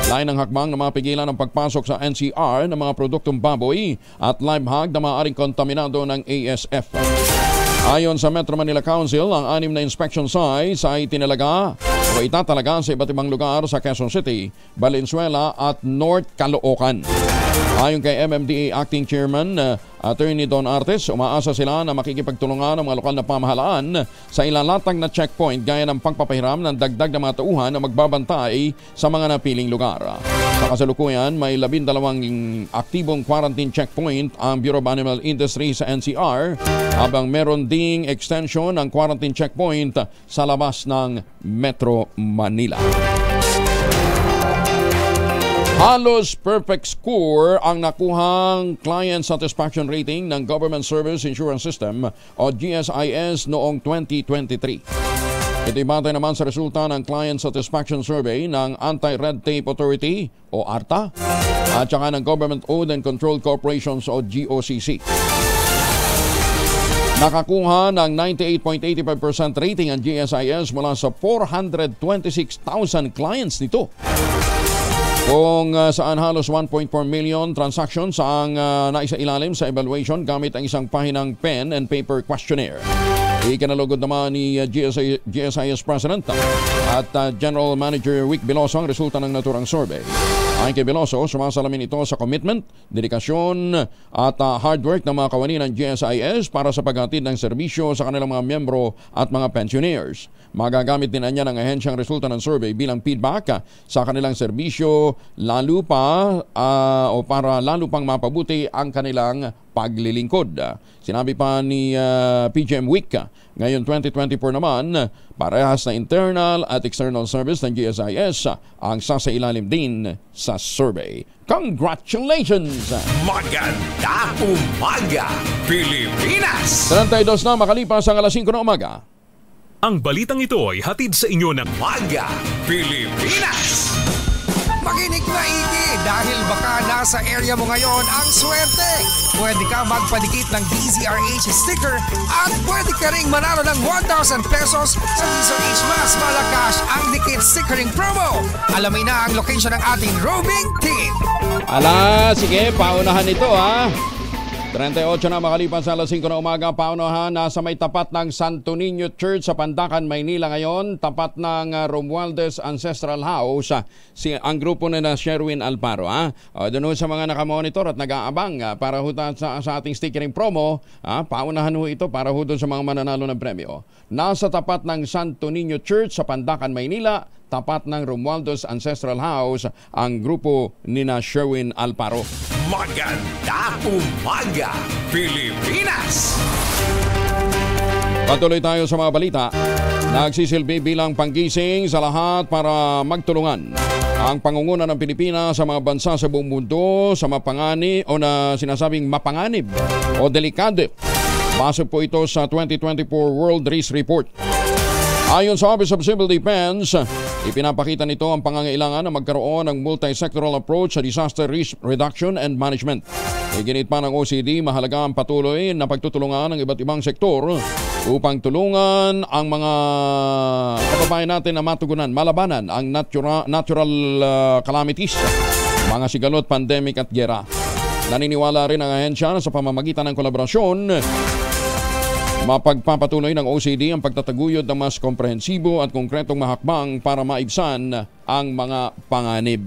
Lain ng hakbang na mapigilan ang pagpasok sa NCR ng mga produktong baboy at live hog na maaaring kontaminado ng ASF. Ayon sa Metro Manila Council, ang 6 na inspection sites ay itatalaga sa iba't ibang lugar sa Quezon City, Valenzuela at North Caloocan. Ayon kay MMDA Acting Chairman Attorney Don Artes, umaasa sila na makikipagtulungan ng mga lokal na pamahalaan sa ilalatag na checkpoint gaya ng pagpapahiram ng dagdag na mga tauhan na magbabantay sa mga napiling lugar. Sa kasalukuyan, may 12 aktibong quarantine checkpoint ang Bureau of Animal Industry sa NCR, habang meron ding extension ng quarantine checkpoint sa labas ng Metro Manila. Halos perfect score ang nakuhang Client Satisfaction Rating ng Government Service Insurance System o GSIS noong 2023. Ito'y batay naman sa resulta ng Client Satisfaction Survey ng Anti-Red Tape Authority o ARTA at saka ng Government Owned and Controlled Corporations o GOCC. Nakakuha ng 98.85% rating ang GSIS mula sa 426,000 clients nito, kung saan halos 1.4 million transactions ang naisailalim sa evaluation gamit ang isang pahinang pen and paper questionnaire. Ikinalugod naman ni GSIS President at General Manager Vic Veloso ang resulta ng naturang survey. Ayon kay Veloso, sumasalamin ito sa commitment, dedikasyon at hard work ng mga kawani ng GSIS para sa paghatid ng serbisyo sa kanilang mga miyembro at mga pensioners. Magagamit din niya ng ahensyang resulta ng survey bilang feedback sa kanilang serbisyo para lalo pang mapabuti ang kanilang paglilingkod. Sinabi pa ni PGM Week, ngayon 2024 naman, parehas na internal at external service ng GSIS ang sasailalim din sa survey. Congratulations! Maganda umaga, Pilipinas! 32 na makalipas ang alas 5 ng umaga. Ang balitang ito ay hatid sa inyo ng Umaga, Pilipinas! Makinig maigi dahil baka nasa area mo ngayon ang swerte. Pwede ka magpadikit ng DZRH sticker at pwede ka ring manalo ng 1,000 pesos sa DZRH Mas Malakas ang Dikit Stickering Promo. Alamin na ang location ng ating roaming team. Ala, sige, paunahan ito ha. 38 na makalipas sa alas 5 na umaga, paunahan nasa may tapat ng Santo Niño Church sa Pandacan, Maynila ngayon, tapat ng Romualdez Ancestral House, ang grupo na Sherwin Alparo. Doon sa mga nakamonitor at nag-aabang para sa ating stickering promo, paunahan ho ito para ho doon sa mga mananalo ng premyo. Nasa tapat ng Santo Niño Church sa Pandacan, Maynila, tapat ng Romualdez Ancestral House, ang grupo ni Sherwin Alparo. Maganda umaga, Pilipinas! Patuloy tayo sa mga balita. Nagsisilbi bilang panggising sa lahat para magtulungan ang pangunguna ng Pilipinas sa mga bansa sa buong mundo sa mapangani o na sinasabing mapanganib o delikado. Base po ito sa 2024 World Risk Report. Ayon sa Office of Civil Defense, ipinapakita nito ang pangangailangan na magkaroon ng multi-sectoral approach sa disaster risk reduction and management. Iginit pa ng OCD, mahalaga ang patuloy na pagtutulungan ng iba't ibang sektor upang tulungan ang mga kababayan natin na matugunan, malabanan ang natural calamities, mga sigalot, pandemic at gera. Naniniwala rin ang ahensya na sa pamamagitan ng kolaborasyon, mapagpapatuloy ng OCD ang pagtataguyod ng mas komprehensibo at konkretong mahakbang para maibsan ang mga panganib.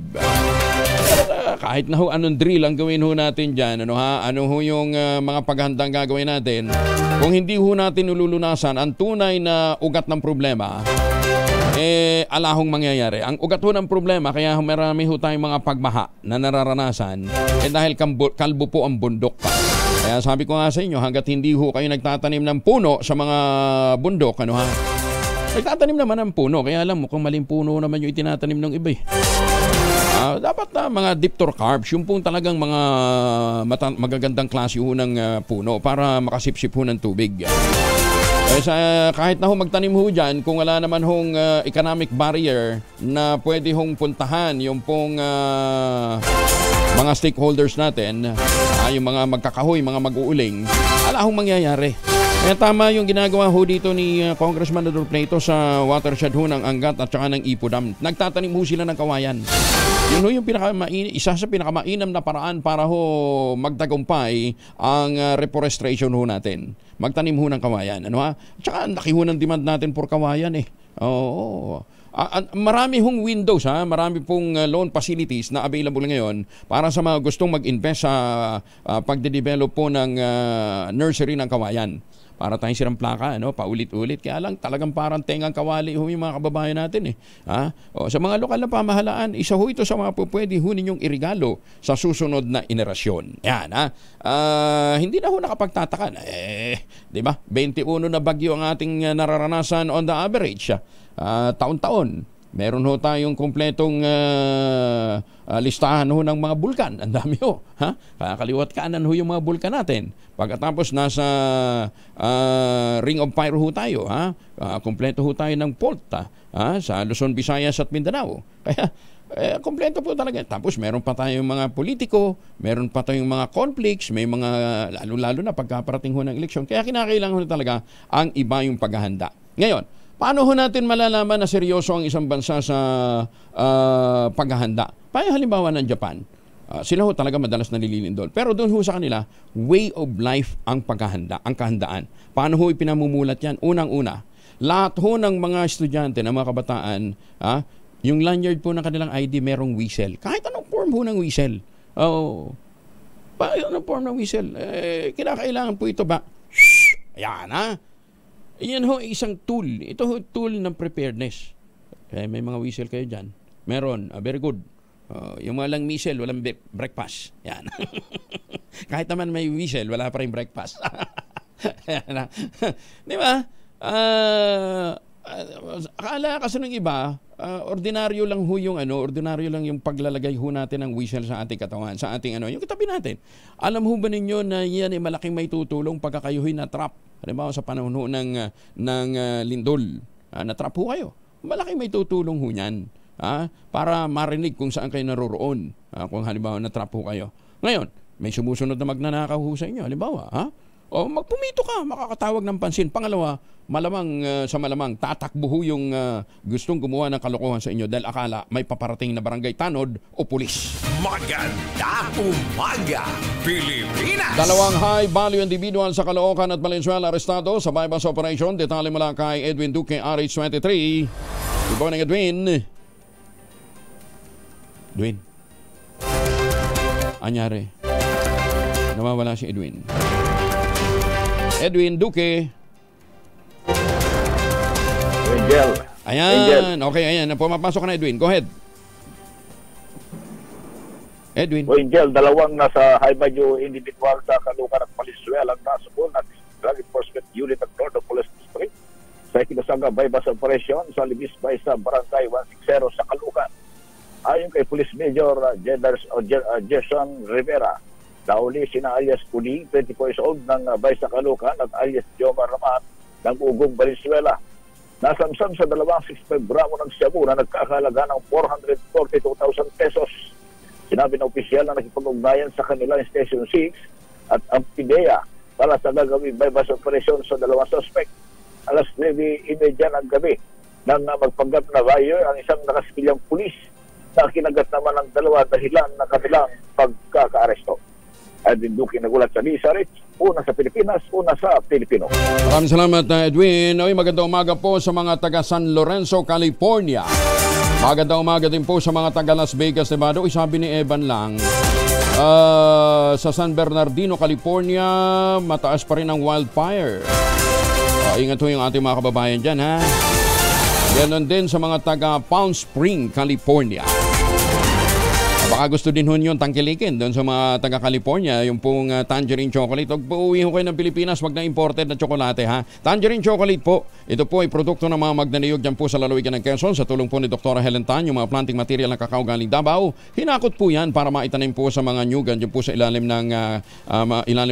Kahit na ho anong drill ang gawin ho natin dyan, ano ho yung mga paghandang gagawin natin, kung hindi ho natin nululunasan ang tunay na ugat ng problema, alahong mangyayari. Ang ugat ho ng problema, kaya marami ho tayong mga pagbaha na nararanasan, dahil kalbo po ang bundok pa. Kaya sabi ko nga sa inyo, hanggat hindi ho kayo nagtatanim ng puno sa mga bundok, nagtatanim naman ng puno, kaya alam mo kung maling puno naman yung itinatanim ng iba eh. Dapat na mga diptercarps, yung pong talagang mga magagandang klase ho ng puno para makasipsip ho ng tubig. Kahit na ho magtanim ho dyan, kung wala naman hong economic barrier na pwede hong puntahan yung pong mga stakeholders natin, yung mga magkakahoy, mga mag-uuling, alahong mangyayari. Kaya tama yung ginagawa ho dito ni Congressman Adolfo Plato sa watershed ho ng Angat at saka ng Ipo Dam. Nagtatanim ho sila ng kawayan. Yun ho yung isa sa pinakamainam na paraan para ho magtagumpay ang reforestation ho natin. Magtanim ho ng kawayan. Tsaka laki ho ng demand natin for kawayan eh. Oo. Marami hong windows, marami pong loan facilities na available ngayon para sa mga gustong mag-invest sa pagde-develop po ng nursery ng kawayan. Para tayong sirang plaka, paulit-ulit. Kaya lang talagang parang tengang kawali yung mga kababayan natin. Sa mga lokal na pamahalaan, isa ho ito sa mga pwede ho ninyong irigalo sa susunod na henerasyon. Yan, hindi na ho nakapagtatakan. Di ba? 21 na bagyo ang ating nararanasan on the average. Taon-taon. Meron ho tayong kumpletong listahan ho ng mga bulkan. Ang dami ho. Kaliwat kanan ho yung mga bulkan natin. Pagkatapos nasa Ring of Fire ho tayo. Kumpleto ho tayo ng fault sa Luzon, Visayas at Mindanao. Kaya kumpleto po talaga. Tapos meron pa tayong mga politiko, meron pa tayong mga conflicts, may mga lalo-lalo na pagkaparating ho ng eleksyon. Kaya kinakailangan ho talaga ang iba yung paghahanda. Ngayon, paano ho natin malalaman na seryoso ang isang bansa sa paghahanda? Halimbawa ng Japan, sila ho talaga madalas nalilindol. Pero doon ho sa kanila, way of life ang paghahanda, ang kahandaan. Paano ho ipinamumulat yan? Unang-una, lahat ho ng mga estudyante, ng mga kabataan, yung lanyard po ng kanilang ID merong whistle. Kahit anong form ho ng whistle. Anong form ng whistle? Kinakailangan po ito ba? Ayan, Iyan ho isang tool. Ito ho tool ng preparedness. May mga whistle kayo dyan. Meron. Very good. Yung mga lang whistle, walang breakfast. Yan. Kahit naman may whistle, wala pa rin breakfast. Di ba? Akala kasi ng iba, ordinaryo lang ho yung ordinaryo lang yung paglalagay ho natin ng whistle sa ating katawan, sa ating yung katabi natin. Alam ho ba ninyo na yan ay malaking may tutulong pagka kayo na-trap? Halimbawa sa panahon ho ng lindol, na-trap ho kayo. Malaking may tutulong ho yan. Para marinig kung saan kayo naroroon. Kung halimbawa na-trap ho kayo. Ngayon, may sumusunod na magnanakaw ho sa inyo. Halimbawa, o magpumito ka, makakatawag ng pansin. Pangalawa, malamang tatakbo ho yung gustong gumawa ng kalokohan sa inyo dahil akala may paparating na barangay tanod o pulis. Maganda umaga, Pilipinas! Dalawang high-value individual sa Caloocan at Valenzuela arestado sa bypass operation. Detalye mula kay Edwin Duque, RH23. Good morning, Edwin. Anyari. Nawawala si Edwin. Edwin Duque. Angel. Ayan. Angel. Okay, ayan. Pumapasok ka na, Edwin. Go ahead. Edwin. Angel, dalawang nasa high-value individual sa Caloocan at Valenzuela ang nasubol ng Drug Enforcement Unit at Northern Police District sa ikinasanga bypass operation sa Libisbay sa Barangay 160 sa Caloocan. Ayon kay Police Major Jason Rivera, nahuli sina alias Kuding, 24 years old, ng Baysa Caloocan at alias Jomar Ramat ng Ugong Valenzuela. Nasamsam sa 265 gramo ng shabu na nagkakahalaga ng 442,000 pesos. Sinabi ng opisyal na nakipag-ugnayan sa kanilang Station 6 at ang PIDEA para sa gagawin bypass operation sa dalawang suspect. Alas 9:30 ng gabi nang magpanggap na buyer ang isang nakasipilyang pulis na kinagat naman ng dalawa dahilan ng kanilang pagkakaaresto. Edwin Duque nagulat sa Lisa Rich, una sa Pilipinas, una sa Pilipino. Maraming salamat, Edwin. Magandang umaga po sa mga taga San Lorenzo, California. Magandang umaga din po sa mga taga Las Vegas, Nevada. Sabi ni Evan lang, sa San Bernardino, California, mataas pa rin ang wildfire. Ingat po yung ating mga kababayan dyan, ha? Ganon din sa mga taga Palm Spring, California. Baka gusto din hun yung tangkilikin doon sa mga taga-California, yung pong tangerine chocolate. Huwag po uwi ho kayo ng Pilipinas, wag na imported na tsokolate, ha. Tangerine chocolate po, ito po ay produkto ng mga magnaniyog dyan po sa lalawigan ng Quezon sa tulong po ni Dr. Helen Tan, yung mga planting material ng kakao galing Davao. Hinakot po yan para maitanim po sa mga nyugan dyan po sa ilalim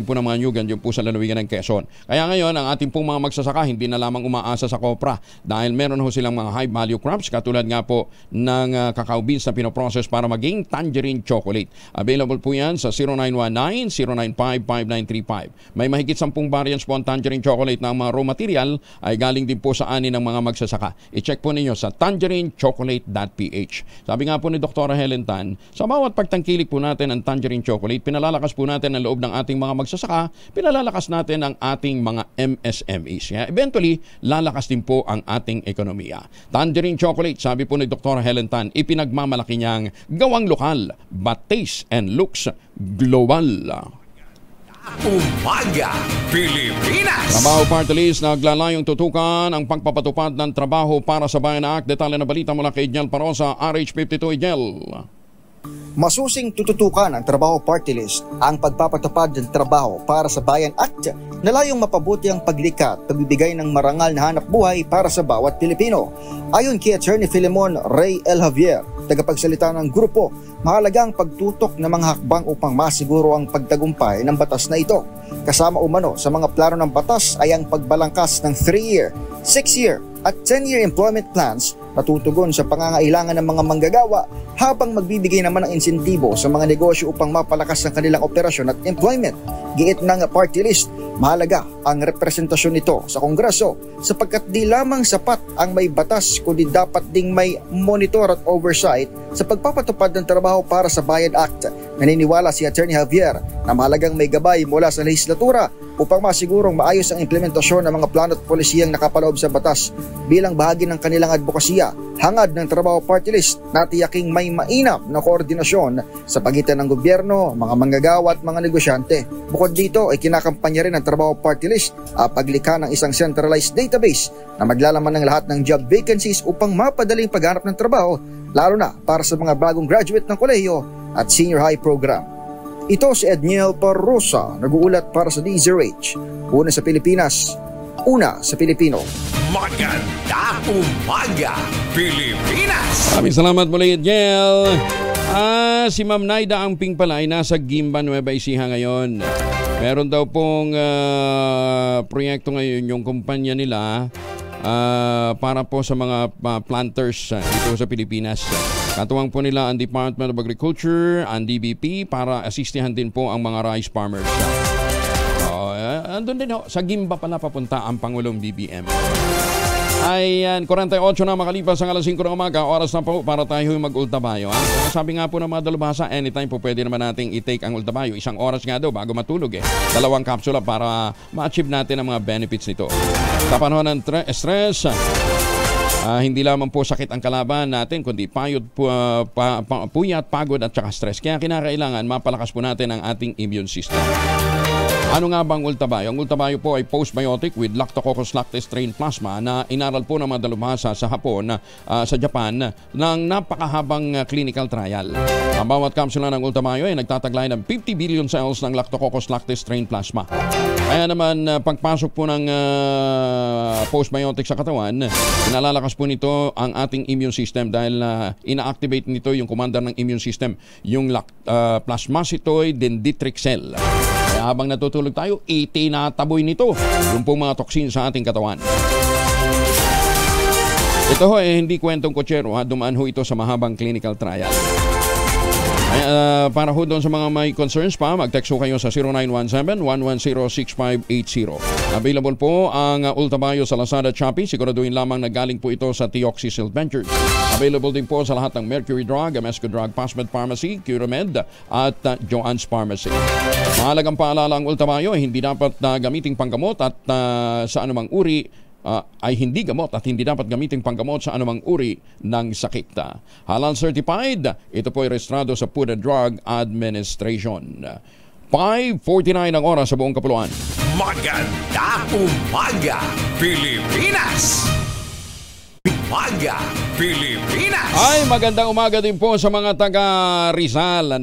po ng mga nyugan dyan po sa lalawigan ng Quezon. Kaya ngayon, ang ating pong mga magsasaka hindi na lamang umaasa sa kopra dahil meron ho silang mga high value crops katulad nga po ng cacao beans na pinoprocess para maging tangerine Tangerine Chocolate. Available po yan sa 0919-095-5935. May mahigit 10 variants po ang Tangerine Chocolate na ang mga raw material ay galing din po sa ani ng mga magsasaka. I-check po ninyo sa tangerinechocolate.ph. Sabi nga po ni Dr. Helen Tan, sa bawat pagtangkilik po natin ang Tangerine Chocolate, pinalalakas po natin ang loob ng ating mga magsasaka, pinalalakas natin ang ating mga MSMEs. Kaya eventually, lalakas din po ang ating ekonomiya. Tangerine Chocolate, sabi po ni Dr. Helen Tan, ipinagmamalaki niyang gawang lokal, but taste and looks global. Umaga, Pilipinas! Trabaho Party List naglalayong tutukan ang pagpapatupad ng Trabaho para sa Bayan Act. Detalye na balita mula kay Jel Parosa, RH52 Jel. Masusing tututukan ang Trabaho Party List ang pagpapatupad ng Trabaho para sa Bayan Act na layong mapabuti ang paglikat at pagbibigay ng marangal na hanap buhay para sa bawat Pilipino. Ayon kay Attorney Filemon Ray L. Javier, tagapagsalita ng grupo, mahalagang pagtutok ng mga hakbang upang masiguro ang pagtagumpay ng batas na ito. Kasama umano sa mga plano ng batas ay ang pagbalangkas ng 3-year, 6-year at 10-year employment plans na tutugon sa pangangailangan ng mga manggagawa habang magbibigay naman ng insentibo sa mga negosyo upang mapalakas ang kanilang operasyon at employment. Giit ng party list, mahalaga ang representasyon nito sa Kongreso sapagkat di lamang sapat ang may batas kundi dapat ding may monitor at oversight sa pagpapatupad ng Trabaho para sa Bayan Act. Naniniwala si Attorney Javier na mahalagang may gabay mula sa lehislatura upang masigurong maayos ang implementasyon ng mga plano at polisiyang nakapaloob sa batas. Bilang bahagi ng kanilang advokasya, hangad ng Trabaho Party List na tiyaking may mainam na koordinasyon sa pagitan ng gobyerno, mga manggagawa at mga negosyante. Bukod dito ay kinakampanya rin ng Trabaho Party List paglikha ng isang centralized database na maglalaman ng lahat ng job vacancies upang mapadaling paghanap ng trabaho, lalo na para sa mga bagong graduate ng kolehiyo at senior high program. Ito si Edniel Parrosa, nag-uulat para sa DZRH. Una sa Pilipinas, una sa Pilipino. Maganda umaga, Pilipinas! Maraming salamat muli, Edniel. Si Ma'am Naida Angping pala ay nasa Gimba, Nueva Ecija ngayon. Meron daw pong proyekto ngayon yung kumpanya nila para po sa mga planters dito sa Pilipinas. Katuwang po nila ang Department of Agriculture, ang DBP para asistihan din po ang mga rice farmers. Andun din sa Gimba pala papunta ang Pangulong BBM. Ayan, 48 na makalipas ang alas 5 ng umaga. Oras na po para tayo mag-ultabayo. Sabi nga po ng mga dalubhasa, anytime po pwede naman nating i-take ang ultabayo. 1 oras nga daw bago matulog 2 kapsula para ma-achieve natin ang mga benefits nito. Sa panahon ng stress, hindi lamang po sakit ang kalaban natin, kundi puyat, pagod at saka stress. Kaya kinakailangan mapalakas po natin ang ating immune system. Ano nga bang ultabayo? Ang ultabayo po ay postbiotic with Lactococcus lactis strain plasma na inaral po ng mga dalubhasa sa sa Japan ng napakahabang clinical trial. Ang bawat kapsula ng ultabayo ay nagtataglay ng 50 billion cells ng Lactococcus lactis strain plasma. Kaya naman pagpasok po ng postbiotic sa katawan, inalalakas po nito ang ating immune system dahil ina-activate nito yung commander ng immune system, yung plasmacytoid dendritic cell. Kaya habang natutulog tayo, itinataboy nito yung pong mga toxin sa ating katawan. Ito ho hindi kwentong kotsero, dumaan ho ito sa mahabang clinical trial. Para ho doon sa mga may concerns pa, mag-text ho kayo sa 0917-110-6580. Available po ang ultabayo sa Lazada at Shopee. Siguraduhin lamang na galing po ito sa Teoxysil Ventures. Available din po sa lahat ng Mercury Drug, Amesco Drug, Pasmed Pharmacy, Curamed at Joann's Pharmacy. Mahalagang paalala ang ultabayo ay hindi dapat gamiting panggamot at sa anumang uri ay hindi gamot at hindi dapat gamitin panggamot sa anumang uri ng sakit. Halal certified, ito po ay rehistrado sa Food and Drug Administration. 5:49 ang oras sa buong kapuluan. Maganda umaga, Pilipinas! Umaga, Pilipinas! Ay, magandang umaga din po sa mga taga Rizal.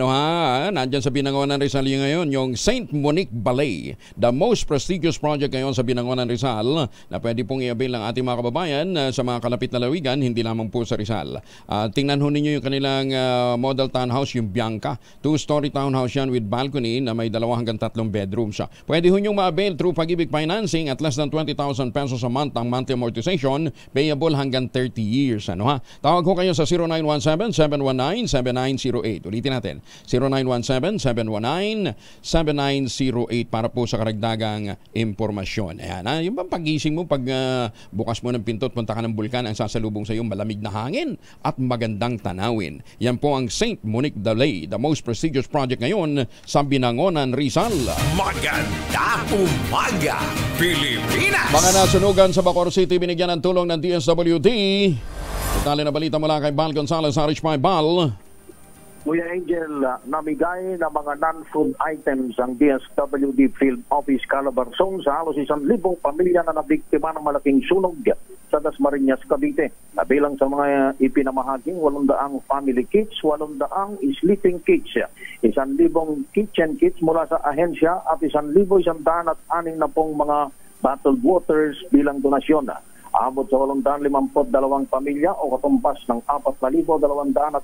Nandyan sa Binangonan Rizal ngayon, yung St. Monique Ballet. The most prestigious project ngayon sa Binangonan Rizal na pwede pong i-avail ng ating mga kababayan sa mga kalapit na lawigan, hindi lamang po sa Rizal. Tingnan ho ninyo yung kanilang model townhouse, yung Bianca. 2-story townhouse yan with balcony na may 2 hanggang 3 bedrooms. Pwede ho nyong ma-avail through Pag-ibig Financing at less than 20,000 pesos a month ang monthly amortization, payable hanggang 30 years. Ano ha? Tawag ko kayo sa 0917-719-7908. Ulitin natin. 0917-719-7908 para po sa karagdagang impormasyon. Ayan ha? Yung bang pagising mo pag bukas mo ng pinto at punta ka ng bulkan, ang sasalubong sa iyo malamig na hangin at magandang tanawin. Yan po ang St. Monique Dalay, the most prestigious project ngayon sa Binangonan, Rizal. Magandang umaga, Pilipinas! Mga nasunugan sa Bacoor City, binigyan ng tulong ng DSWD. Detalye na balita mula kay Bal Gonzales, RH5 Bal. Kuya Angel, namigay ng mga non-food items ang DSWD Field Office Calabarzon sa halos 1,000 pamilya na nabiktima ng malaking sunog sa Dasmariñas, Cavite. Nabilang sa mga ipinamahaging 800 family kits, 800 sleeping kits, 1,000 kitchen kits mula sa ahensya at 1,160 mga bottled waters bilang donasyon. Abot sa 852 pamilya o katumpas ng 4,260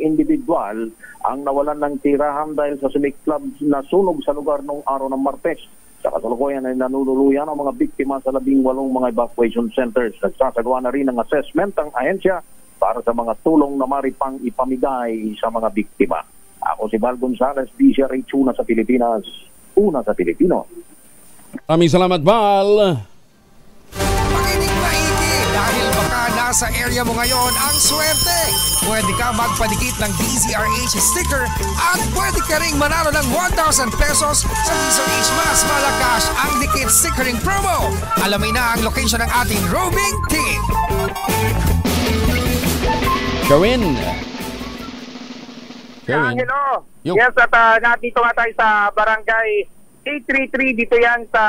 individual ang nawalan ng tirahan dahil sa sumiklab na sunog sa lugar noong araw ng Martes. Sa kasalukuyan ay nanunuluyan ang mga biktima sa 18 mga evacuation centers. Nagsasagawa na rin ng assessment ang ahensya para sa mga tulong na maripang ipamigay sa mga biktima. Ako si Val Gonzales, DZRH, una sa Pilipinas, una sa Pilipino. Maraming salamat, Val. Makinig maigi dahil baka nasa area mo ngayon ang swerte. Pwede ka magpadikit ng DZRH sticker at pwede ka ring manalo ng 1,000 pesos sa DZRH Mas Malakas ang Dikit Stickering Promo. Alamin na ang location ng ating roving team. Sherwin. Hello. Yo. Yes, at nandito nga tayo sa barangay 833. Dito yan sa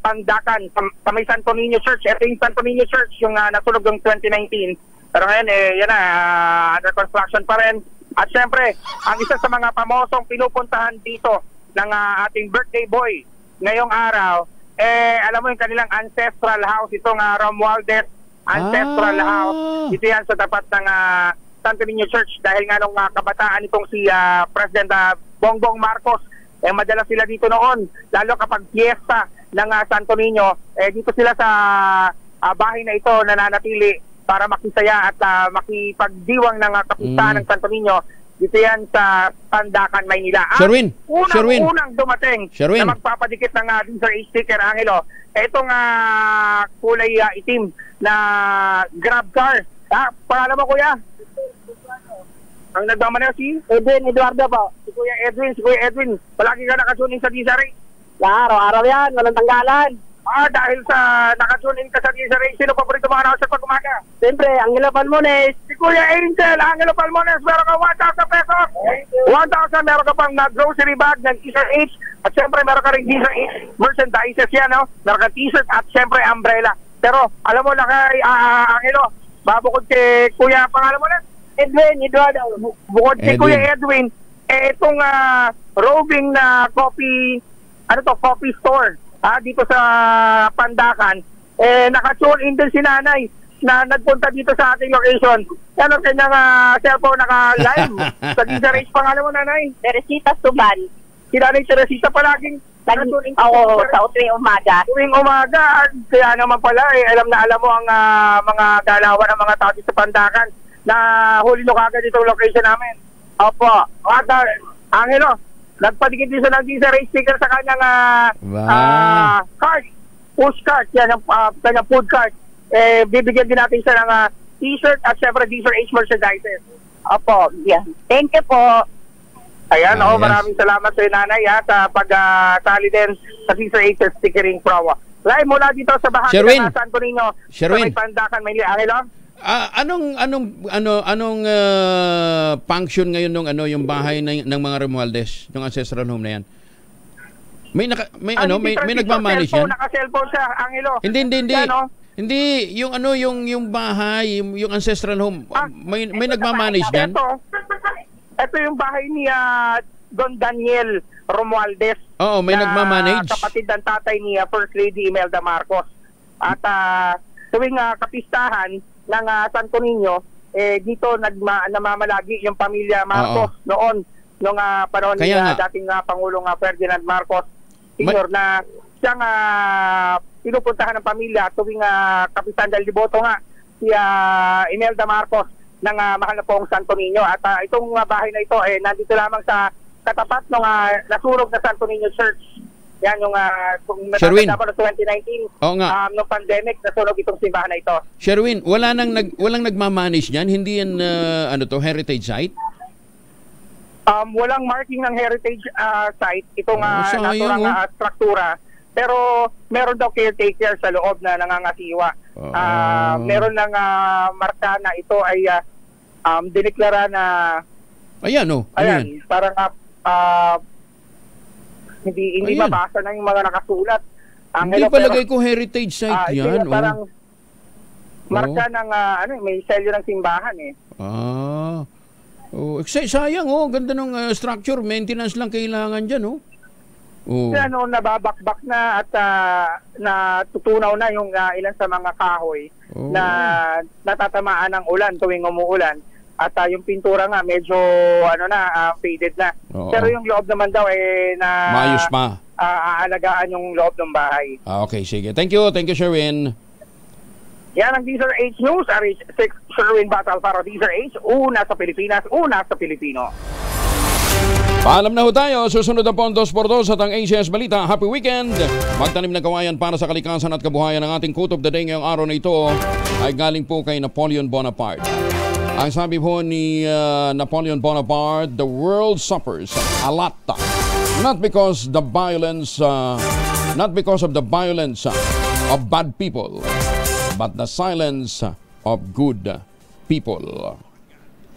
Pandakan, sa may Santo Niño Church. Ito yung Santo Niño Church, yung nasunog ng 2019. Pero ngayon, yan na, under construction pa rin. At syempre, ang isa sa mga pamosong pinupuntahan dito ng ating birthday boy ngayong araw, alam mo yung kanilang ancestral house, itong Romualdez Ancestral House. Ito yan sa tapat ng Santo Niño Church dahil nga nung kabataan itong si President Bongbong Marcos, madala sila dito noon, lalo kapag fiesta ng Santo Niño, dito sila sa bahay na ito nananatili para makisaya at makipagdiwang ng kapistahan ng Santo Niño. Dito yan sa Pandakan, Maynila. Sherwin, Unang dumating na magpapadikit ng DZRH sticker, Angelo, itong kulay itim na grab car. Pangalan mo, kuya? Ang nagmamanaw si Edwin Eduardo po. Si Kuya Edwin. Palagi ka nakasunin sa DZRH. Araw-araw yan, walang tanggalan. Dahil sa nakasunin ka sa DZRH, sino paborito mo announcer pag umaga? Siyempre, Angelo Palmones. Si Kuya Angel, Angelo Palmones, meron ka 1,000 pesos. 1,000, meron ka pang grocery bag ng DZRH. At siyempre, meron ka rin DZRH merchandises yan, no? Meron ka t-shirt at siyempre umbrella. Pero, alam mo na kay Angelo, babukod kay Kuya, pangalan mo na? Edwin Eduardo. Bukod kay Kuya Edwin, itong roving na coffee store dito sa Pandakan, naka-tune in din si nanay na nagpunta dito sa ating location. Yan ang kanyang cellphone naka-live sa DZRH. Pangalan mo, nanay? Teresita Suban. Si nanay Teresita palaging naka-tune in sa tuwing umaga. Tuwing umaga, kaya naman pala, alam na alam mo ang mga galawan ng mga tao sa Pandakan na huli no kagad itong location namin. Opo. At Angelo, nagpadikit din sa DZRH sticker sa kanyang card, push card, yan ang kanyang food card. Bibigyan din natin siya ng t-shirt at syempre DZRH merchandises. Opo, yeah. Thank you po. Ayan, maraming salamat sa nanay sa pag-sali din sa DZRH stickering promo. Live mula dito sa bahagi ng Santo Niño, sa may Pandakan, Maynila. Angelo? Anong function ngayon ng yung bahay ng mga Romualdez, yung ancestral home na yan? May nagmamanage yan? Naka-cellphone siya, Angelo. Hindi. Hindi, yung bahay, yung ancestral home, may nagmamanage yan? Ito yung bahay ni Don Daniel Romualdez. Oo, may nagmamanage. Kapatid ng tatay ni First Lady Imelda Marcos. At tuwing kapistahan ng Santo Niño, dito namamalagi yung pamilya Marcos noon, nung panahon ni dating Pangulong Ferdinand Marcos Sr. na siyang pinupuntahan ng pamilya tuwing kapistahan dahil diboto nga si Imelda Marcos ng mahal na pong Santo Niño. At itong bahay na ito nandito lamang sa katapat ng nasunog na Santo Niño Church. Yan yung kung Sherwin, natatanda ko no 2019, nung pandemic, nasunog itong simbahan na ito. Sherwin, walang nagmamanage niyan? Hindi yan heritage site? Walang marking ng heritage site itong naturang struktura. Pero meron daw caretaker sa loob na nangangasiwa. Meron ng marka na ito ay diniklara na ayan, parang hindi mabasa na yung mga nakasulat. Hindi palagay ko heritage site yan. Parang marka ng may selyo ng simbahan sayang ganda ng structure, maintenance lang kailangan dyan nababakbak na at natutunaw na yung ilan sa mga kahoy na natatamaan ng ulan tuwing umuulan. At yung pintura nga medyo faded na. Pero yung loob naman daw maayos pa. Aalagaan yung loob ng bahay. Okay, sige. Thank you, Sherwin. Yan ang DZRH News, RH6 Sherwin Batal para DZRH, una sa Pilipinas, una sa Pilipino. Paalam na ho tayo. Susunod na po ang 2x2 at ang ACS Balita. Happy weekend! Magtanim ng kawayan para sa kalikasan at kabuhayan ng ating quote of the day ngayong araw na ito ay galing po kay Napoleon Bonaparte. Ang sabi po ni Napoleon Bonaparte, the world suffers a lot, not because of the violence of bad people, but the silence of good people.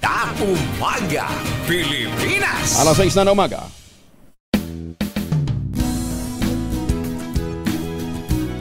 Umaga, Pilipinas! Alas 6 na umaga.